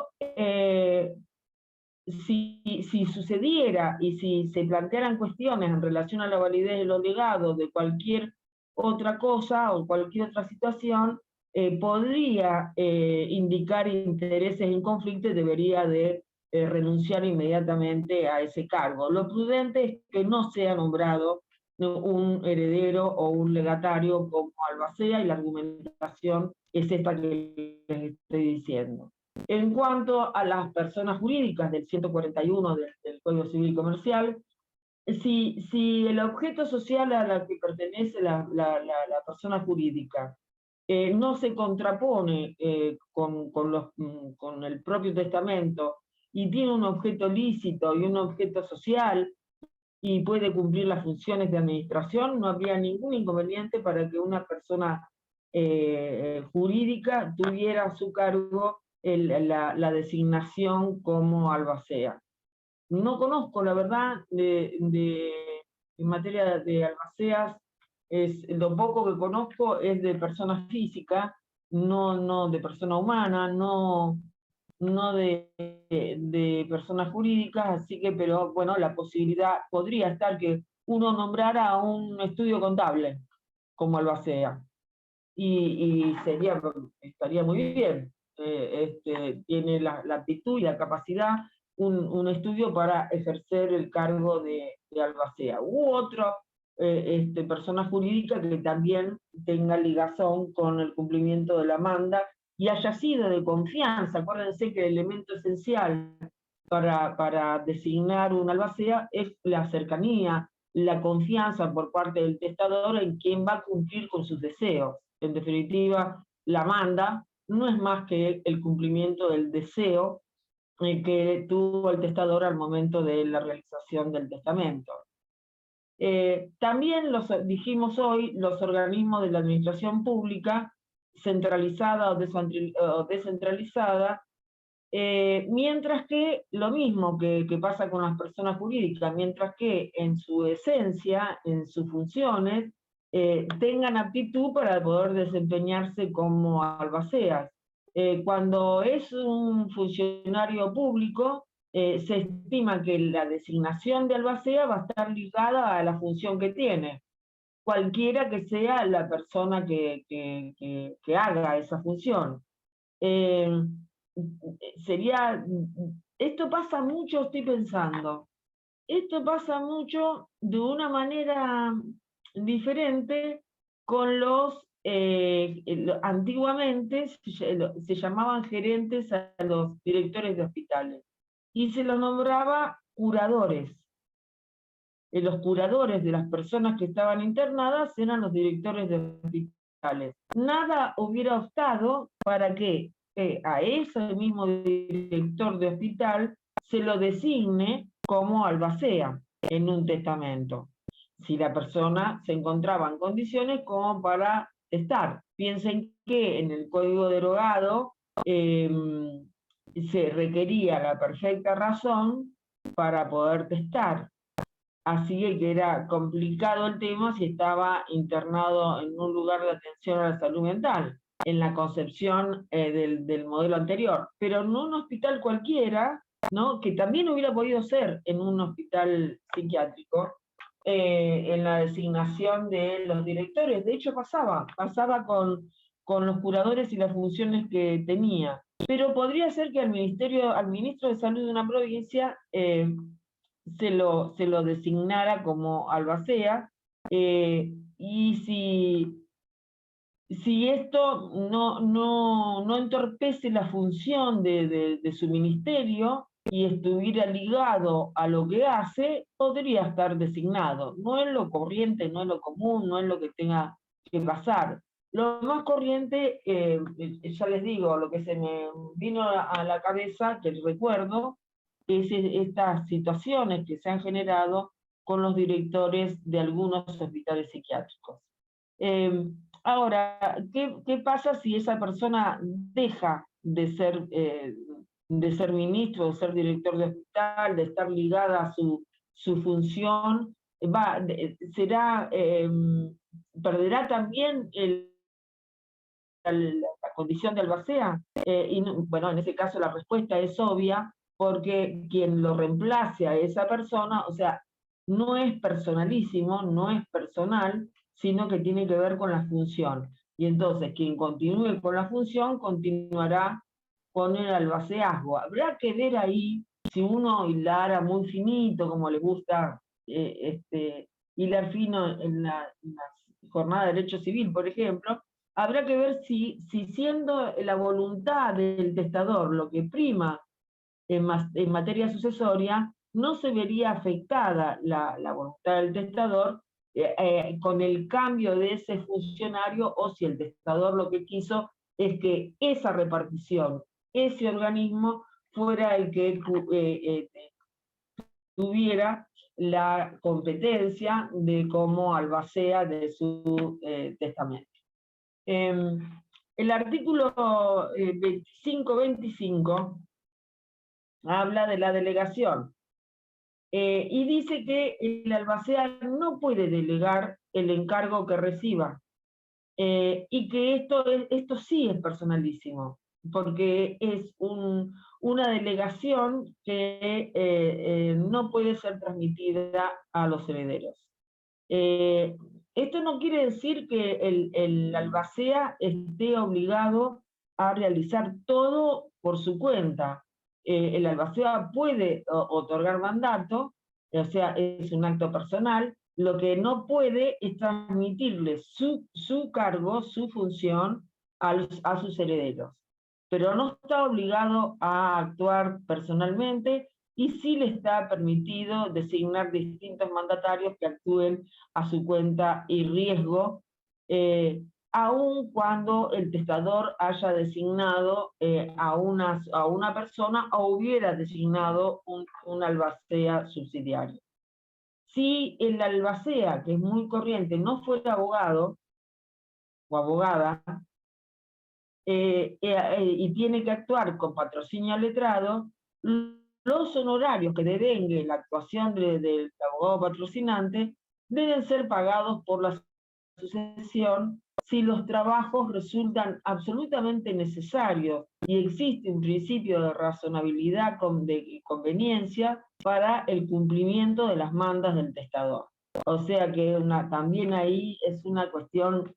si sucediera y si se plantearan cuestiones en relación a la validez de los legados de cualquier otra cosa o cualquier otra situación, podría indicar intereses en conflicto y debería de renunciar inmediatamente a ese cargo. Lo prudente es que no sea nombrado un heredero o un legatario como albacea, y la argumentación es esta que les estoy diciendo. En cuanto a las personas jurídicas del 141 del Código Civil y Comercial, si el objeto social a la que pertenece la persona jurídica no se contrapone con el propio testamento y tiene un objeto lícito y un objeto social y puede cumplir las funciones de administración, no habría ningún inconveniente para que una persona jurídica tuviera a su cargo la designación como albacea. No conozco, la verdad, en materia de albaceas, lo poco que conozco es de persona física, no de persona humana, no de personas jurídicas, así que, pero bueno, la posibilidad podría estar que uno nombrara a un estudio contable como albacea, y estaría muy bien. Tiene la aptitud y la capacidad un estudio para ejercer el cargo de albacea. U otra persona jurídica que también tenga ligazón con el cumplimiento de la manda y haya sido de confianza. Acuérdense que el elemento esencial para designar un albacea es la cercanía, la confianza por parte del testador en quien va a cumplir con sus deseos. En definitiva, la manda no es más que el cumplimiento del deseo que tuvo el testador al momento de la realización del testamento. También dijimos hoy, los organismos de la administración pública, centralizada o descentralizada, mientras que lo mismo que pasa con las personas jurídicas, mientras que en su esencia, en sus funciones, tengan aptitud para poder desempeñarse como albaceas. Cuando es un funcionario público, se estima que la designación de albacea va a estar ligada a la función que tiene, cualquiera que sea la persona que haga esa función. Esto pasa mucho, estoy pensando, esto pasa mucho de una manera diferente con antiguamente se llamaban gerentes a los directores de hospitales y se los nombraba curadores. Los curadores de las personas que estaban internadas eran los directores de hospitales. Nada hubiera obstado para que a ese mismo director de hospital se lo designe como albacea en un testamento, si la persona se encontraba en condiciones como para testar. Piensen que en el Código Derogado se requería la perfecta razón para poder testar. Así que era complicado el tema si estaba internado en un lugar de atención a la salud mental, en la concepción del modelo anterior, pero no un hospital cualquiera, ¿no? Que también hubiera podido ser en un hospital psiquiátrico, en la designación de los directores. De hecho pasaba con los curadores y las funciones que tenía. Pero podría ser que al ministro de Salud de una provincia se lo designara como albacea, y si esto no entorpece la función de su ministerio y estuviera ligado a lo que hace, podría estar designado. No es lo corriente, no es lo común, no es lo que tenga que pasar. Lo más corriente, ya les digo, lo que se me vino a la cabeza, que recuerdo, es estas situaciones que se han generado con los directores de algunos hospitales psiquiátricos. Ahora, ¿qué pasa si esa persona deja de ser ministro, de ser director de hospital, de estar ligada a su función? ¿Perderá también la condición de albacea? Bueno, en ese caso la respuesta es obvia, porque quien lo reemplace a esa persona, o sea, no es personalísimo, no es personal, sino que tiene que ver con la función. Y entonces quien continúe con la función continuará con el albaceazgo. Habrá que ver ahí si uno hilara muy finito, como le gusta hilar fino en la jornada de derecho civil, por ejemplo. Habrá que ver si siendo la voluntad del testador lo que prima en materia sucesoria, no se vería afectada la voluntad del testador con el cambio de ese funcionario, o si el testador lo que quiso es que esa repartición, ese organismo, fuera el que tuviera la competencia de como albacea de su testamento. El artículo 25 habla de la delegación y dice que el albacea no puede delegar el encargo que reciba, y que esto sí es personalísimo, porque es una delegación que no puede ser transmitida a los herederos. Esto no quiere decir que el albacea esté obligado a realizar todo por su cuenta. El albacea puede otorgar mandato, o sea, es un acto personal. Lo que no puede es transmitirle su cargo, su función a sus herederos. Pero no está obligado a actuar personalmente, y sí le está permitido designar distintos mandatarios que actúen a su cuenta y riesgo, aun cuando el testador haya designado a una persona o hubiera designado un albacea subsidiario. Si el albacea, que es muy corriente, no fuera abogado o abogada, y tiene que actuar con patrocinio letrado, los honorarios que devengue la actuación del abogado patrocinante deben ser pagados por la sucesión si los trabajos resultan absolutamente necesarios y existe un principio de razonabilidad y conveniencia para el cumplimiento de las mandas del testador. O sea que también ahí es una cuestión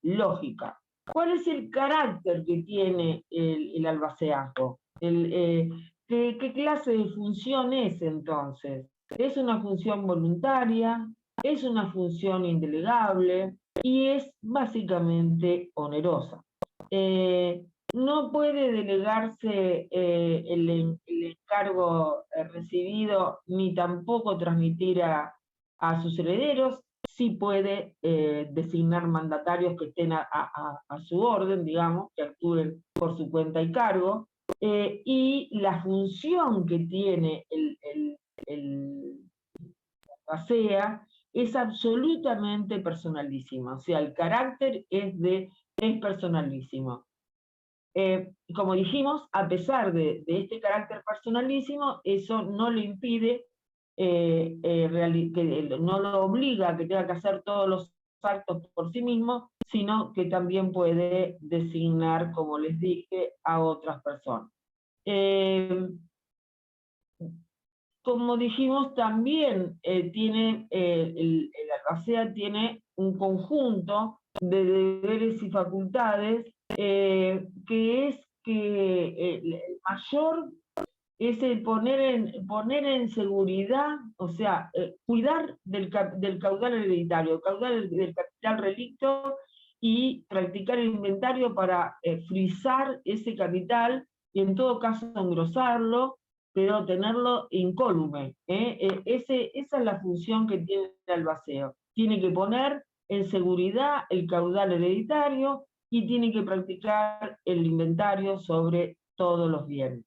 lógica. ¿Cuál es el carácter que tiene el albaceazgo? ¿Qué clase de función es entonces? ¿Es una función voluntaria? ¿Es una función indelegable? Y es básicamente onerosa. No puede delegarse el encargo recibido ni tampoco transmitir a sus herederos. Sí puede designar mandatarios que estén a su orden, digamos, que actúen por su cuenta y cargo, y la función que tiene el albacea es absolutamente personalísima, o sea, el carácter es personalísimo. Como dijimos, a pesar de este carácter personalísimo, eso no le impide, no lo obliga a que tenga que hacer todos los actos por sí mismo, sino que también puede designar, como les dije, a otras personas. Como dijimos, también el albacea tiene un conjunto de deberes y facultades que es que el mayor es el poner en seguridad, o sea, cuidar del caudal hereditario, del capital relicto y practicar el inventario para frisar ese capital y en todo caso engrosarlo, pero tenerlo incólume. Esa es la función que tiene el albaceo. Tiene que poner en seguridad el caudal hereditario y tiene que practicar el inventario sobre todos los bienes.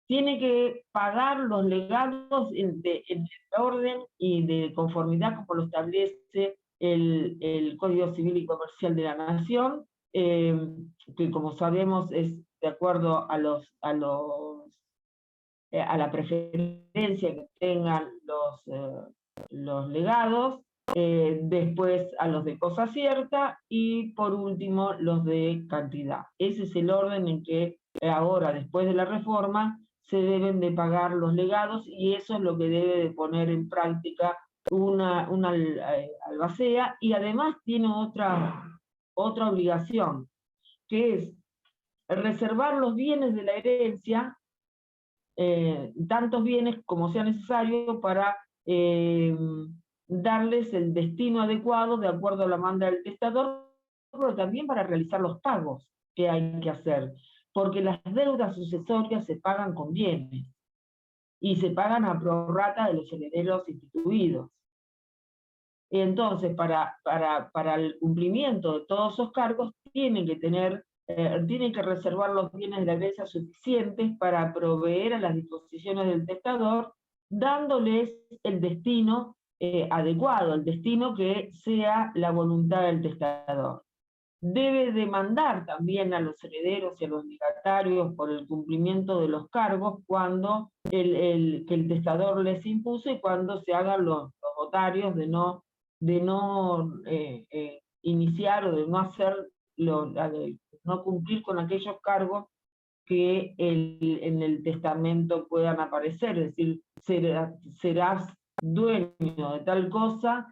Tiene que pagar los legados en orden y de conformidad como lo establece el Código Civil y Comercial de la Nación, que como sabemos es de acuerdo a la preferencia que tengan los legados, después a los de cosa cierta y por último los de cantidad. Ese es el orden en que ahora, después de la reforma, se deben de pagar los legados y eso es lo que debe de poner en práctica una albacea, y además tiene otra obligación, que es reservar los bienes de la herencia, tantos bienes como sea necesario para darles el destino adecuado de acuerdo a la manda del testador, pero también para realizar los pagos que hay que hacer, porque las deudas sucesorias se pagan con bienes y se pagan a prorrata de los herederos instituidos. Entonces, para el cumplimiento de todos esos cargos, tienen que reservar los bienes de la herencia suficientes para proveer a las disposiciones del testador, dándoles el destino adecuado, el destino que sea la voluntad del testador. Debe demandar también a los herederos y a los legatarios por el cumplimiento de los cargos cuando que el testador les impuso y cuando se hagan los notarios de no iniciar o de no hacer, no cumplir con aquellos cargos que en el testamento puedan aparecer, es decir, serás dueño de tal cosa,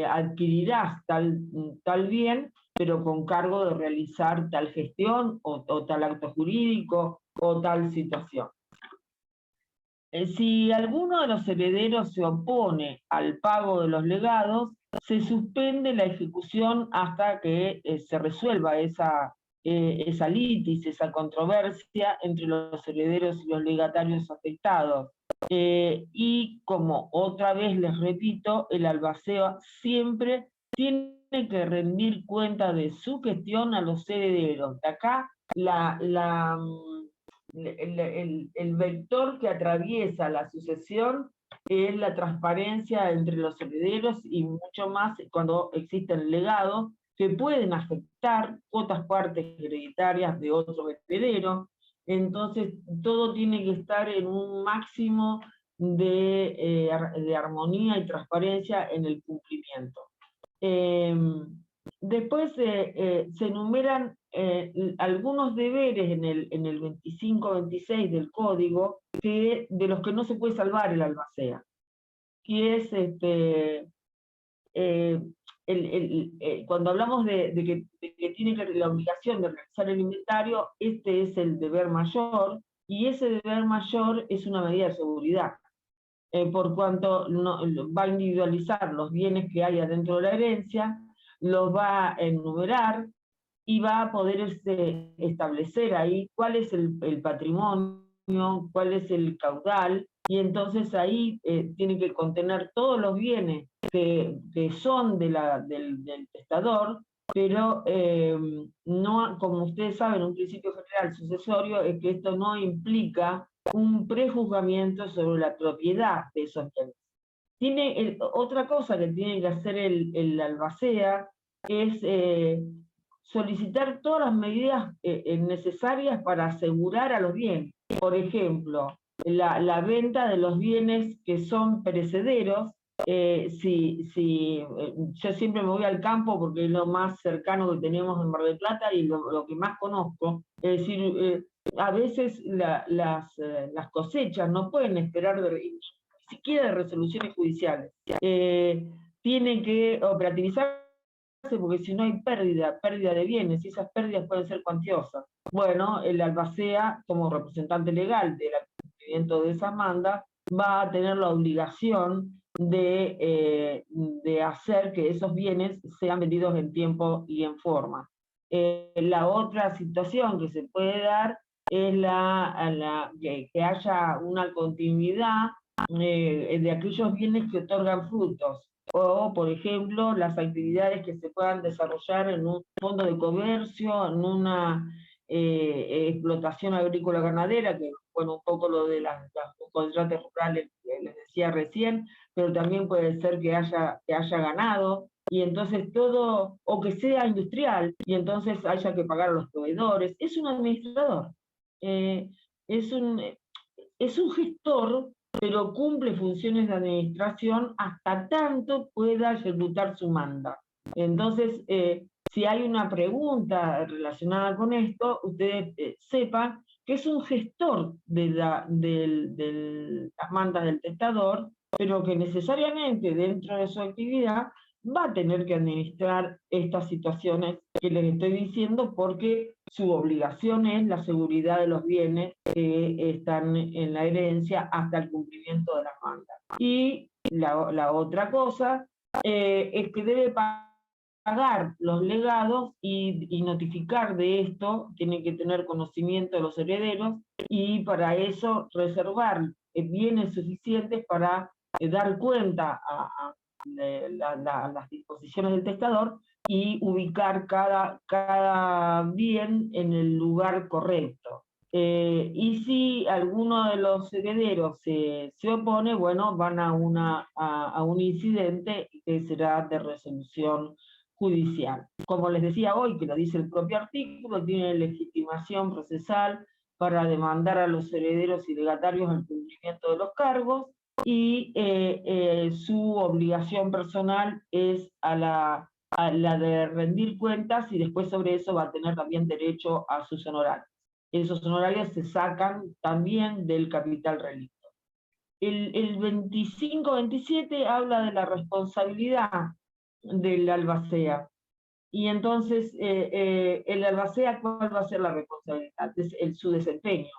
adquirirás tal bien, pero con cargo de realizar tal gestión o tal acto jurídico o tal situación. Si alguno de los herederos se opone al pago de los legados, se suspende la ejecución hasta que se resuelva esa litis, esa controversia entre los herederos y los legatarios afectados. Y como otra vez les repito, el albacea siempre tiene que rendir cuenta de su gestión a los herederos. De acá el vector que atraviesa la sucesión es la transparencia entre los herederos y mucho más cuando existen legados que pueden afectar otras partes hereditarias de otros herederos. Entonces, todo tiene que estar en un máximo de armonía y transparencia en el cumplimiento. Después se enumeran algunos deberes en el 25-26 del código de los que no se puede salvar el albacea, que es cuando hablamos de que tiene la obligación de realizar el inventario, este es el deber mayor, y ese deber mayor es una medida de seguridad, por cuanto va a individualizar los bienes que hay adentro de la herencia, los va a enumerar, y va a poder establecer ahí cuál es el patrimonio, cuál es el caudal, y entonces ahí tiene que contener todos los bienes que son del testador, pero no, como ustedes saben, un principio general sucesorio es que esto no implica un prejuzgamiento sobre la propiedad de esos bienes. Otra cosa que tiene que hacer el albacea es solicitar todas las medidas necesarias para asegurar a los bienes. Por ejemplo, la venta de los bienes que son perecederos. Yo siempre me voy al campo porque es lo más cercano que tenemos en Mar del Plata y lo que más conozco. Es decir, a veces las cosechas no pueden esperar ni siquiera de resoluciones judiciales. Tienen que operativizar porque si no hay pérdida de bienes, y esas pérdidas pueden ser cuantiosas. Bueno, el albacea, como representante legal del cumplimiento de esa manda, va a tener la obligación de hacer que esos bienes sean vendidos en tiempo y en forma. La otra situación que se puede dar es que haya una continuidad de aquellos bienes que otorgan frutos, o, por ejemplo, las actividades que se puedan desarrollar en un fondo de comercio, en una explotación agrícola ganadera, que bueno, un poco lo de los contratos rurales que les decía recién, pero también puede ser que haya ganado, y entonces todo, o que sea industrial, y entonces haya que pagar a los proveedores. Es un administrador, es un gestor, pero cumple funciones de administración hasta tanto pueda ejecutar su manda. Entonces, si hay una pregunta relacionada con esto, ustedes sepan que es un gestor de las mandas del testador, pero que necesariamente dentro de su actividad va a tener que administrar estas situaciones que les estoy diciendo, porque su obligación es la seguridad de los bienes que están en la herencia hasta el cumplimiento de las mandas. Y la otra cosa es que debe pagar los legados y notificar de esto, tiene que tener conocimiento de los herederos, y para eso reservar bienes suficientes para dar cuenta a las disposiciones del testador y ubicar cada bien en el lugar correcto. Y si alguno de los herederos se opone, bueno, van a un incidente que será de resolución judicial. Como les decía hoy, que lo dice el propio artículo, tiene legitimación procesal para demandar a los herederos y legatarios el cumplimiento de los cargos, y su obligación personal es a la de rendir cuentas, y después sobre eso va a tener también derecho a sus honorarios. Esos honorarios se sacan también del capital relicto. El 25-27 habla de la responsabilidad del albacea. Y entonces, el albacea, ¿cuál va a ser la responsabilidad? Es su desempeño.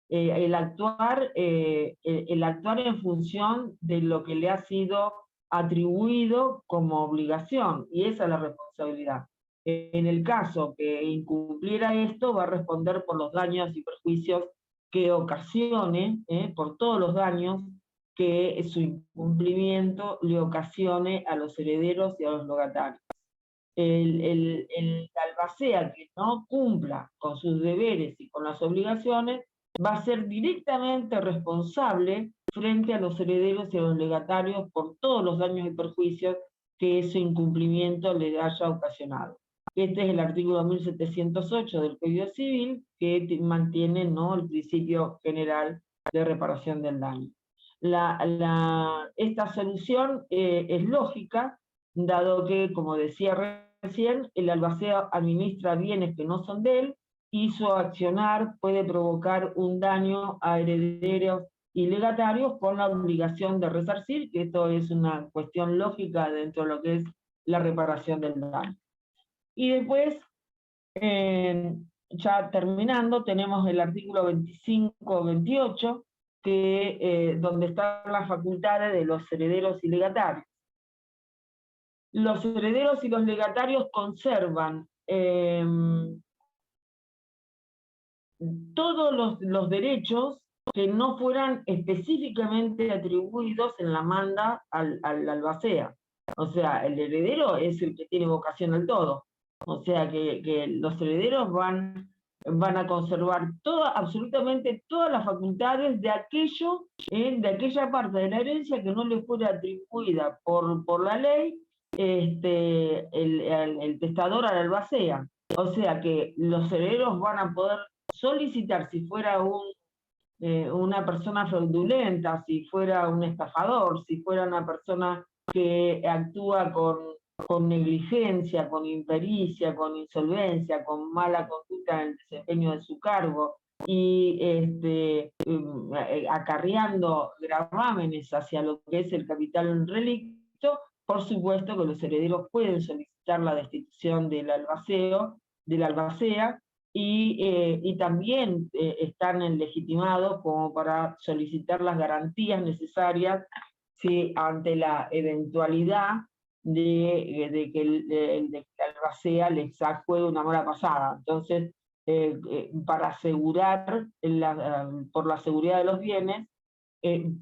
El actuar en función de lo que le ha sido atribuido como obligación, y esa es la responsabilidad. En el caso que incumpliera esto, va a responder por los daños y perjuicios que ocasione, por todos los daños que su incumplimiento le ocasione a los herederos y a los legatarios. el albacea que no cumpla con sus deberes y con las obligaciones va a ser directamente responsable frente a los herederos y a los legatarios por todos los daños y perjuicios que ese incumplimiento le haya ocasionado. Este es el artículo 1708 del Código Civil, que mantiene, ¿no?, el principio general de reparación del daño. Esta solución es lógica, dado que, como decía recién, el albacea administra bienes que no son de él, y su accionar puede provocar un daño a herederos y legatarios con la obligación de resarcir, que esto es una cuestión lógica dentro de lo que es la reparación del daño. Y después, ya terminando, tenemos el artículo 25-28, donde están las facultades de los herederos y legatarios. Los herederos y los legatarios conservan todos los derechos que no fueran específicamente atribuidos en la manda al albacea. O sea, el heredero es el que tiene vocación al todo. O sea que los herederos van a conservar absolutamente todas las facultades de aquella parte de la herencia que no le fuera atribuida por la ley el testador al albacea. O sea que los herederos van a poder solicitar, si fuera una persona fraudulenta, si fuera un estafador, si fuera una persona que actúa con negligencia, con impericia, con insolvencia, con mala conducta en el desempeño de su cargo, y acarreando gravámenes hacia lo que es el capital en relicto, por supuesto que los herederos pueden solicitar la destitución del albacea, y también están legitimados como para solicitar las garantías necesarias si ante la eventualidad de que el albacea le exacue una mora pasada. Entonces, para asegurar, por la seguridad de los bienes,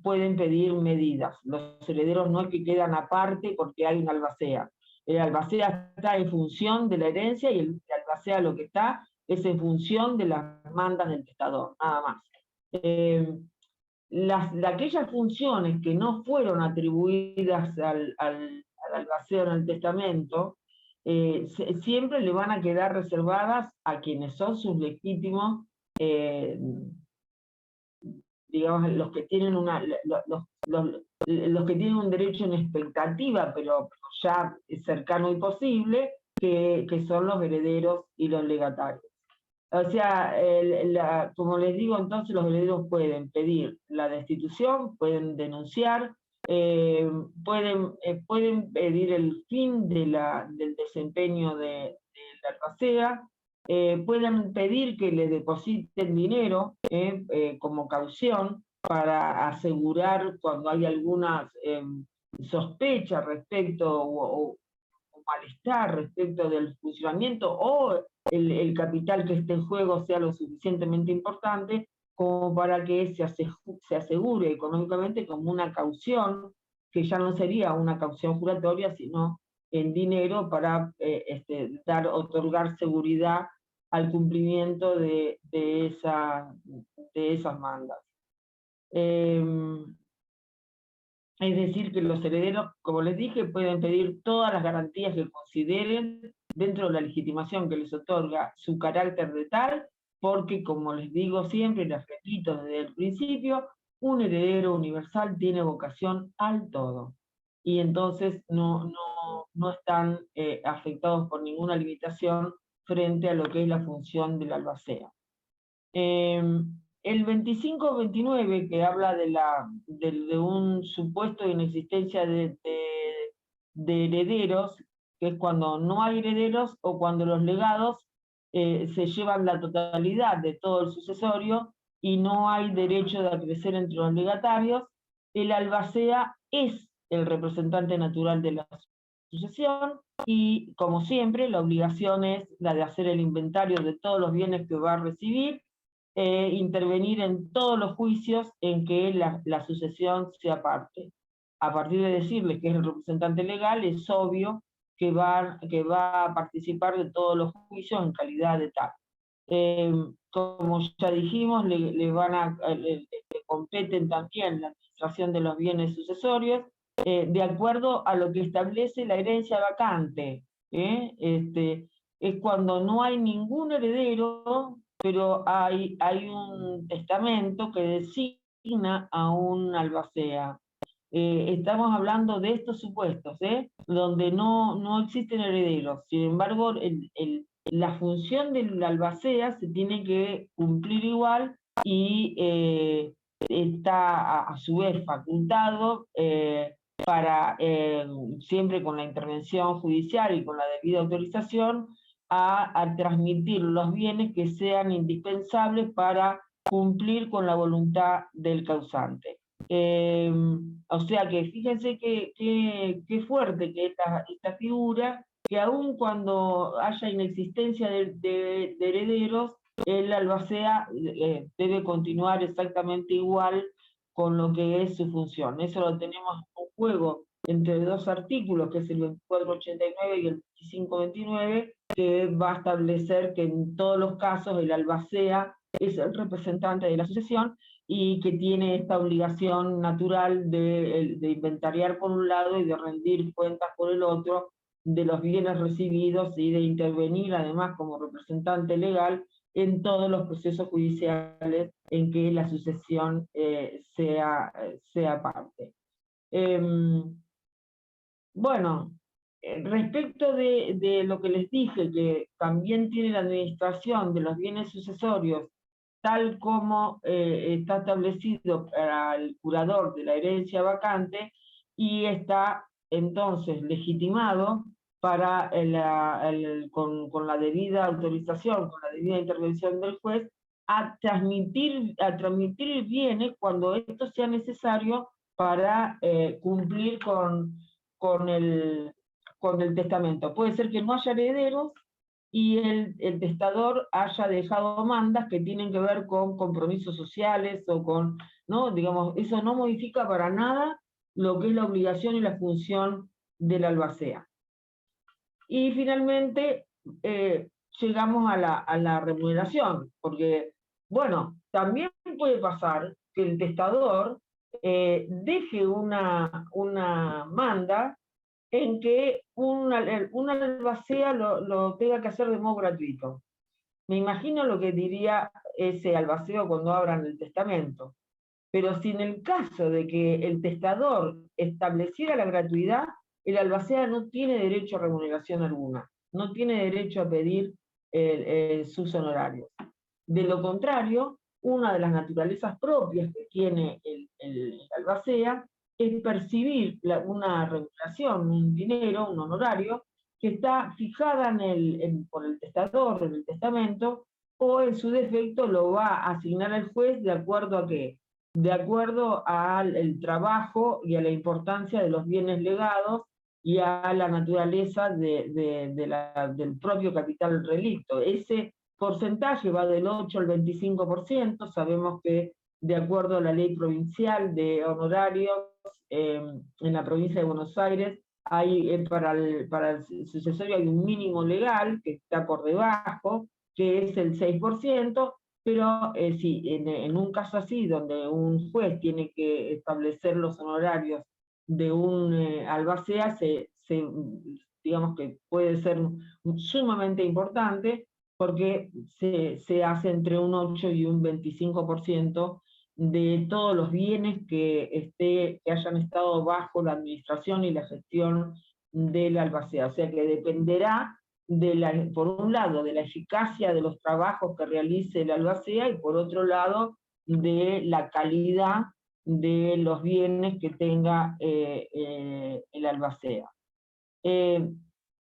pueden pedir medidas. Los herederos no es que quedan aparte porque hay un albacea. El albacea está en función de la herencia, y el albacea lo que está es en función de las mandas del testador, nada más. Aquellas funciones que no fueron atribuidas al albacea en el testamento, siempre le van a quedar reservadas a quienes son sus legítimos, digamos, los que tienen los que tienen un derecho en expectativa, pero ya cercano y posible, que son los herederos y los legatarios. O sea, como les digo, entonces los herederos pueden pedir la destitución, pueden denunciar, pueden pedir el fin del desempeño de la albacea, pueden pedir que le depositen dinero como caución para asegurar cuando hay alguna sospecha respecto o malestar respecto del funcionamiento, o el capital que esté en juego sea lo suficientemente importante como para que se asegure económicamente como una caución, que ya no sería una caución juratoria, sino en dinero para otorgar seguridad al cumplimiento de esas mandas. Es decir, que los herederos, como les dije, pueden pedir todas las garantías que consideren dentro de la legitimación que les otorga su carácter de tal, porque, como les digo siempre, les repito desde el principio, un heredero universal tiene vocación al todo. Y entonces no están afectados por ninguna limitación frente a lo que es la función del albacea. El 25-29, que habla de un supuesto de inexistencia de herederos, que es cuando no hay herederos o cuando los legados se llevan la totalidad de todo el sucesorio y no hay derecho de acrecer entre los legatarios, el albacea es el representante natural de la sucesión, y como siempre la obligación es la de hacer el inventario de todos los bienes que va a recibir, intervenir en todos los juicios en que la sucesión sea parte. A partir de decirles que es el representante legal, es obvio que va a participar de todos los juicios en calidad de tal. Como ya dijimos, le competen también la administración de los bienes sucesorios, de acuerdo a lo que establece la herencia vacante. Es cuando no hay ningún heredero, pero hay un testamento que designa a un albacea. Estamos hablando de estos supuestos, donde no existen herederos. Sin embargo, la función del albacea se tiene que cumplir igual y está a su vez facultado para, siempre con la intervención judicial y con la debida autorización, a transmitir los bienes que sean indispensables para cumplir con la voluntad del causante. O sea que fíjense qué fuerte que esta figura, que aun cuando haya inexistencia de herederos, el albacea debe continuar exactamente igual con lo que es su función. Eso lo tenemos en un juego entre dos artículos, que es el 2489 y el 2529, que va a establecer que en todos los casos el albacea es el representante de la sucesión y que tiene esta obligación natural de inventariar por un lado y de rendir cuentas por el otro de los bienes recibidos y de intervenir además como representante legal en todos los procesos judiciales en que la sucesión sea parte. Bueno, respecto de lo que les dije, que también tiene la administración de los bienes sucesorios, tal como está establecido para el curador de la herencia vacante, y está entonces legitimado para con la debida autorización, con la debida intervención del juez, a transmitir bienes cuando esto sea necesario para cumplir con el testamento. Puede ser que no haya herederos y el testador haya dejado mandas que tienen que ver con compromisos sociales o con, ¿no? Digamos, eso no modifica para nada lo que es la obligación y la función del albacea. Y finalmente llegamos a la remuneración, porque, bueno, también puede pasar que el testador deje una manda en que un albacea lo tenga que hacer de modo gratuito. Me imagino lo que diría ese albaceo cuando abran el testamento. Pero si en el caso de que el testador estableciera la gratuidad, el albacea no tiene derecho a remuneración alguna, no tiene derecho a pedir sus honorarios. De lo contrario, una de las naturalezas propias que tiene el albacea es percibir una remuneración, un dinero, un honorario, que está fijada por el testador en el testamento, o en su defecto lo va a asignar al juez de acuerdo a qué, de acuerdo al trabajo y a la importancia de los bienes legados y a la naturaleza del propio capital relicto. Ese porcentaje va del 8 al 25%, sabemos que de acuerdo a la ley provincial de honorarios, en la provincia de Buenos Aires, hay, para el sucesorio hay un mínimo legal que está por debajo, que es el 6%, pero si en un caso así, donde un juez tiene que establecer los honorarios de un albacea, digamos que puede ser sumamente importante, porque se hace entre un 8 y un 25% de todos los bienes que hayan estado bajo la administración y la gestión del albacea. O sea que dependerá por un lado, de la eficacia de los trabajos que realice el albacea, y por otro lado, de la calidad de los bienes que tenga el albacea.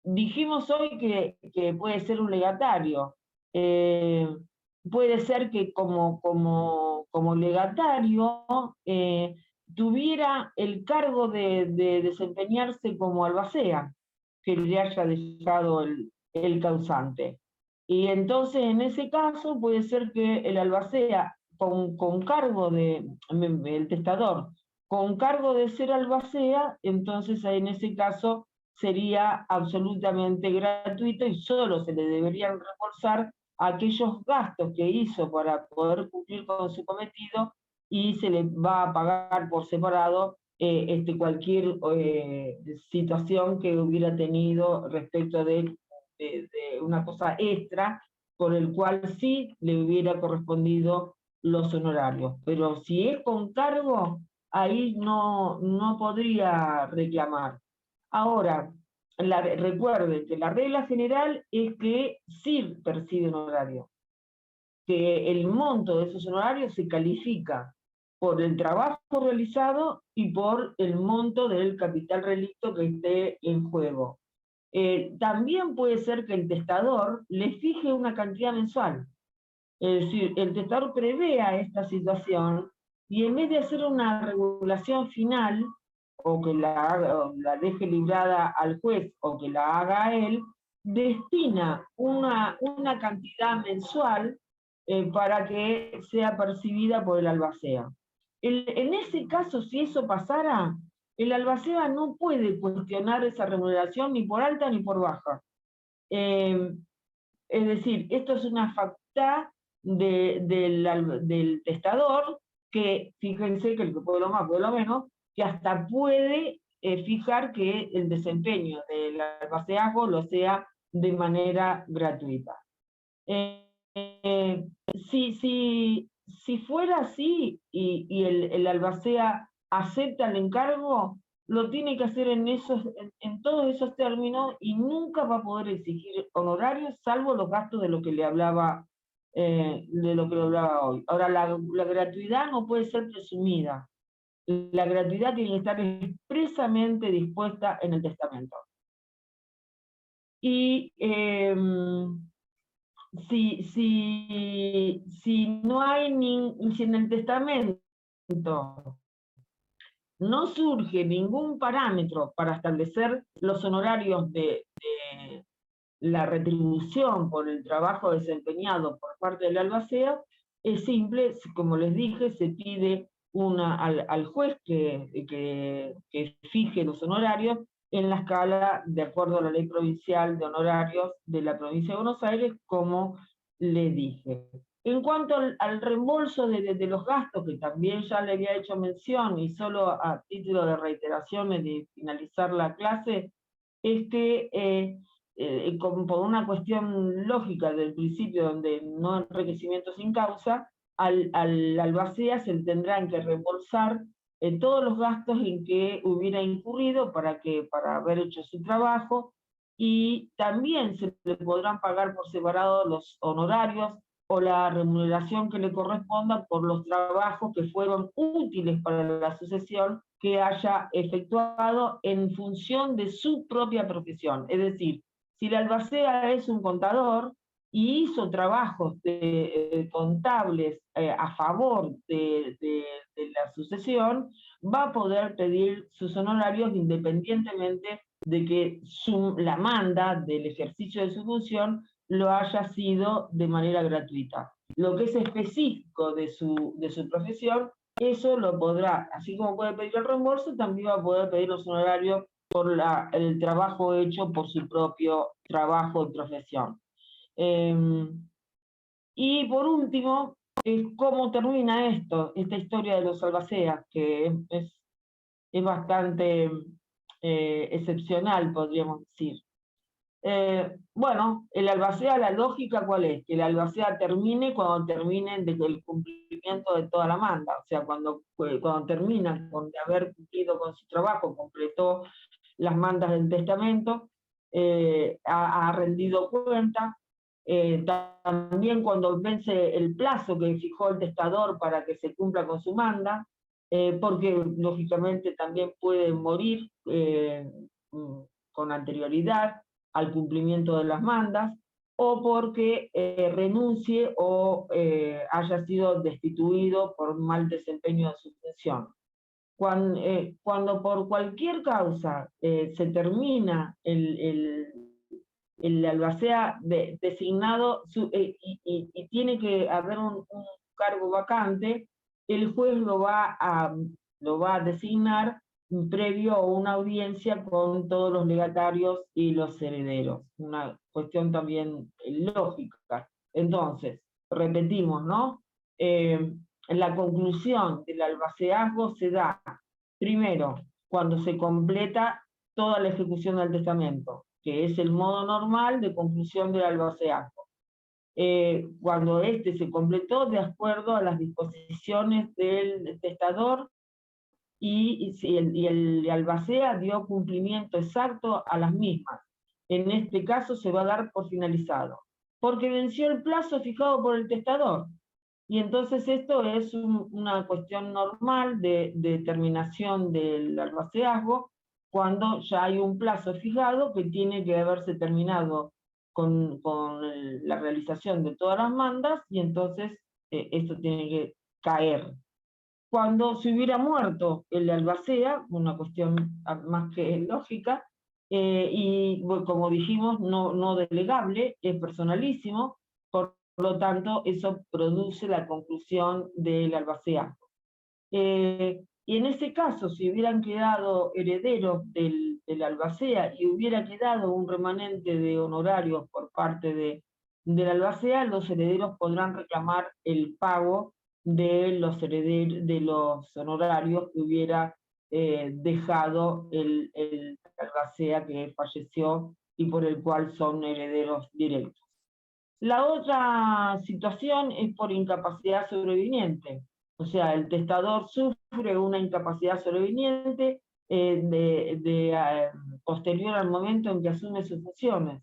Dijimos hoy que puede ser un legatario. Puede ser que como legatario tuviera el cargo de desempeñarse como albacea que le haya dejado el causante. Y entonces en ese caso puede ser que el albacea con cargo el testador, con cargo de ser albacea, entonces en ese caso sería absolutamente gratuito y solo se le deberían reembolsar aquellos gastos que hizo para poder cumplir con su cometido, y se le va a pagar por separado cualquier situación que hubiera tenido respecto de una cosa extra, por el cual sí le hubiera correspondido los honorarios. Pero si es con cargo, ahí no podría reclamar. Ahora, recuerden que la regla general es que sí percibe un honorario, que el monto de esos honorarios se califica por el trabajo realizado y por el monto del capital relicto que esté en juego. También puede ser que el testador le fije una cantidad mensual. Es decir, el testador prevea esta situación y en vez de hacer una regulación final, o que la deje librada al juez o que la haga él, destina una cantidad mensual para que sea percibida por el albacea. En ese caso, si eso pasara, el albacea no puede cuestionar esa remuneración ni por alta ni por baja. Es decir, esto es una facultad del testador, que fíjense que el que puede lo más puede lo menos, que hasta puede fijar que el desempeño del albaceazgo lo sea de manera gratuita. Si fuera así y el albacea acepta el encargo, lo tiene que hacer en todos esos términos y nunca va a poder exigir honorarios, salvo los gastos de lo que le hablaba, hoy. Ahora, la gratuidad no puede ser presumida. La gratuidad tiene que estar expresamente dispuesta en el testamento. Y si no hay si en el testamento no surge ningún parámetro para establecer los honorarios de la retribución por el trabajo desempeñado por parte del albacea, es simple, como les dije, se pide al juez que fije los honorarios en la escala de acuerdo a la ley provincial de honorarios de la provincia de Buenos Aires, como les dije. En cuanto al reembolso de los gastos, que también ya le había hecho mención, y solo a título de reiteración de finalizar la clase, es que por una cuestión lógica del principio, donde no hay enriquecimiento sin causa, al albacea se le tendrán que reembolsar todos los gastos en que hubiera incurrido para haber hecho su trabajo, y también se le podrán pagar por separado los honorarios o la remuneración que le corresponda por los trabajos que fueron útiles para la sucesión que haya efectuado en función de su propia profesión. Es decir, si el albacea es un contador y hizo trabajos contables a favor de la sucesión, va a poder pedir sus honorarios independientemente de que la manda del ejercicio de su función lo haya sido de manera gratuita. Lo que es específico de su profesión, eso lo podrá, así como puede pedir el reembolso, también va a poder pedir los honorarios por el trabajo hecho por su propio trabajo y profesión. Y por último, ¿cómo termina esta historia de los albaceas? Que es bastante excepcional, podríamos decir. Bueno, el albacea, la lógica, ¿cuál es? Que el albacea termine cuando terminen el cumplimiento de toda la manda. O sea, cuando terminan de haber cumplido con su trabajo, completó las mandas del testamento, ha rendido cuenta. También cuando vence el plazo que fijó el testador para que se cumpla con su manda, porque lógicamente también puede morir con anterioridad al cumplimiento de las mandas, o porque renuncie o haya sido destituido por mal desempeño de su función. Cuando por cualquier causa se termina el albacea designado y tiene que haber un cargo vacante, el juez lo va a designar previo a una audiencia con todos los legatarios y los herederos. Una cuestión también lógica. Entonces, repetimos, ¿no? La conclusión del albaceazgo se da, primero, cuando se completa toda la ejecución del testamento, que es el modo normal de conclusión del albaceazgo. Cuando este se completó de acuerdo a las disposiciones del testador y el albacea dio cumplimiento exacto a las mismas. En este caso se va a dar por finalizado, porque venció el plazo fijado por el testador. Y entonces esto es una cuestión normal de terminación del albaceazgo, cuando ya hay un plazo fijado que tiene que haberse terminado con la realización de todas las mandas, y entonces esto tiene que caer. Cuando se hubiera muerto el albacea, una cuestión más que lógica, y bueno, como dijimos, no delegable, es personalísimo, por lo tanto, eso produce la conclusión del albaceazgo. Y en ese caso, si hubieran quedado herederos del albacea y hubiera quedado un remanente de honorarios por parte del albacea, los herederos podrán reclamar el pago de los honorarios que hubiera dejado el albacea que falleció y por el cual son herederos directos. La otra situación es por incapacidad sobreviniente. O sea, el testador sufre una incapacidad sobreviniente posterior al momento en que asume sus funciones.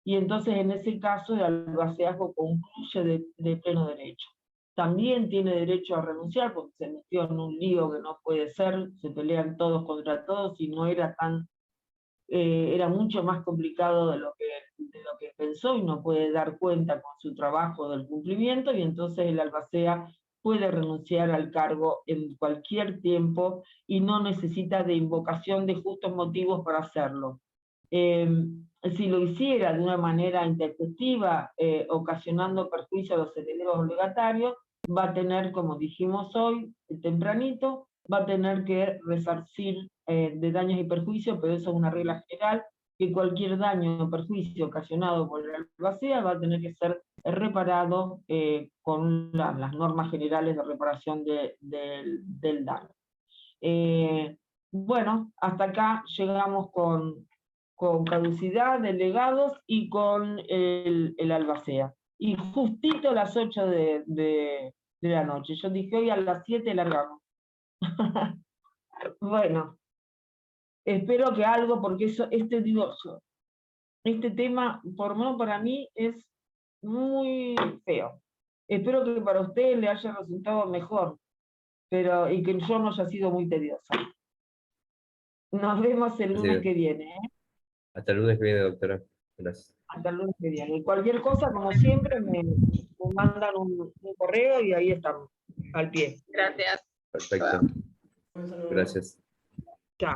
Y entonces en ese caso el albaceazgo concluye de pleno derecho. También tiene derecho a renunciar porque se metió en un lío que no puede ser, se pelean todos contra todos y no era tan... era mucho más complicado de lo que pensó y no puede dar cuenta con su trabajo del cumplimiento, y entonces el albacea puede renunciar al cargo en cualquier tiempo y no necesita de invocación de justos motivos para hacerlo. Si lo hiciera de una manera intempestiva, ocasionando perjuicio a los herederos legatarios, va a tener, como dijimos hoy, tempranito, va a tener que resarcir de daños y perjuicios, pero eso es una regla general, que cualquier daño o perjuicio ocasionado por el albacea va a tener que ser reparado con las normas generales de reparación del daño. Bueno, hasta acá llegamos con caducidad de legados y con el albacea. Y justito a las 8 de la noche. Yo dije hoy a las 7 largamos. Bueno, espero que algo, porque este tema, por lo menos para mí, es muy feo. Espero que para ustedes le haya resultado mejor, y que yo no haya sido muy tediosa. Nos vemos el lunes que viene. Hasta el lunes que viene, doctora. Gracias. Hasta el lunes que viene. Y cualquier cosa, como siempre, me mandan un correo y ahí estamos, al pie. Gracias. Perfecto. Gracias. Chao.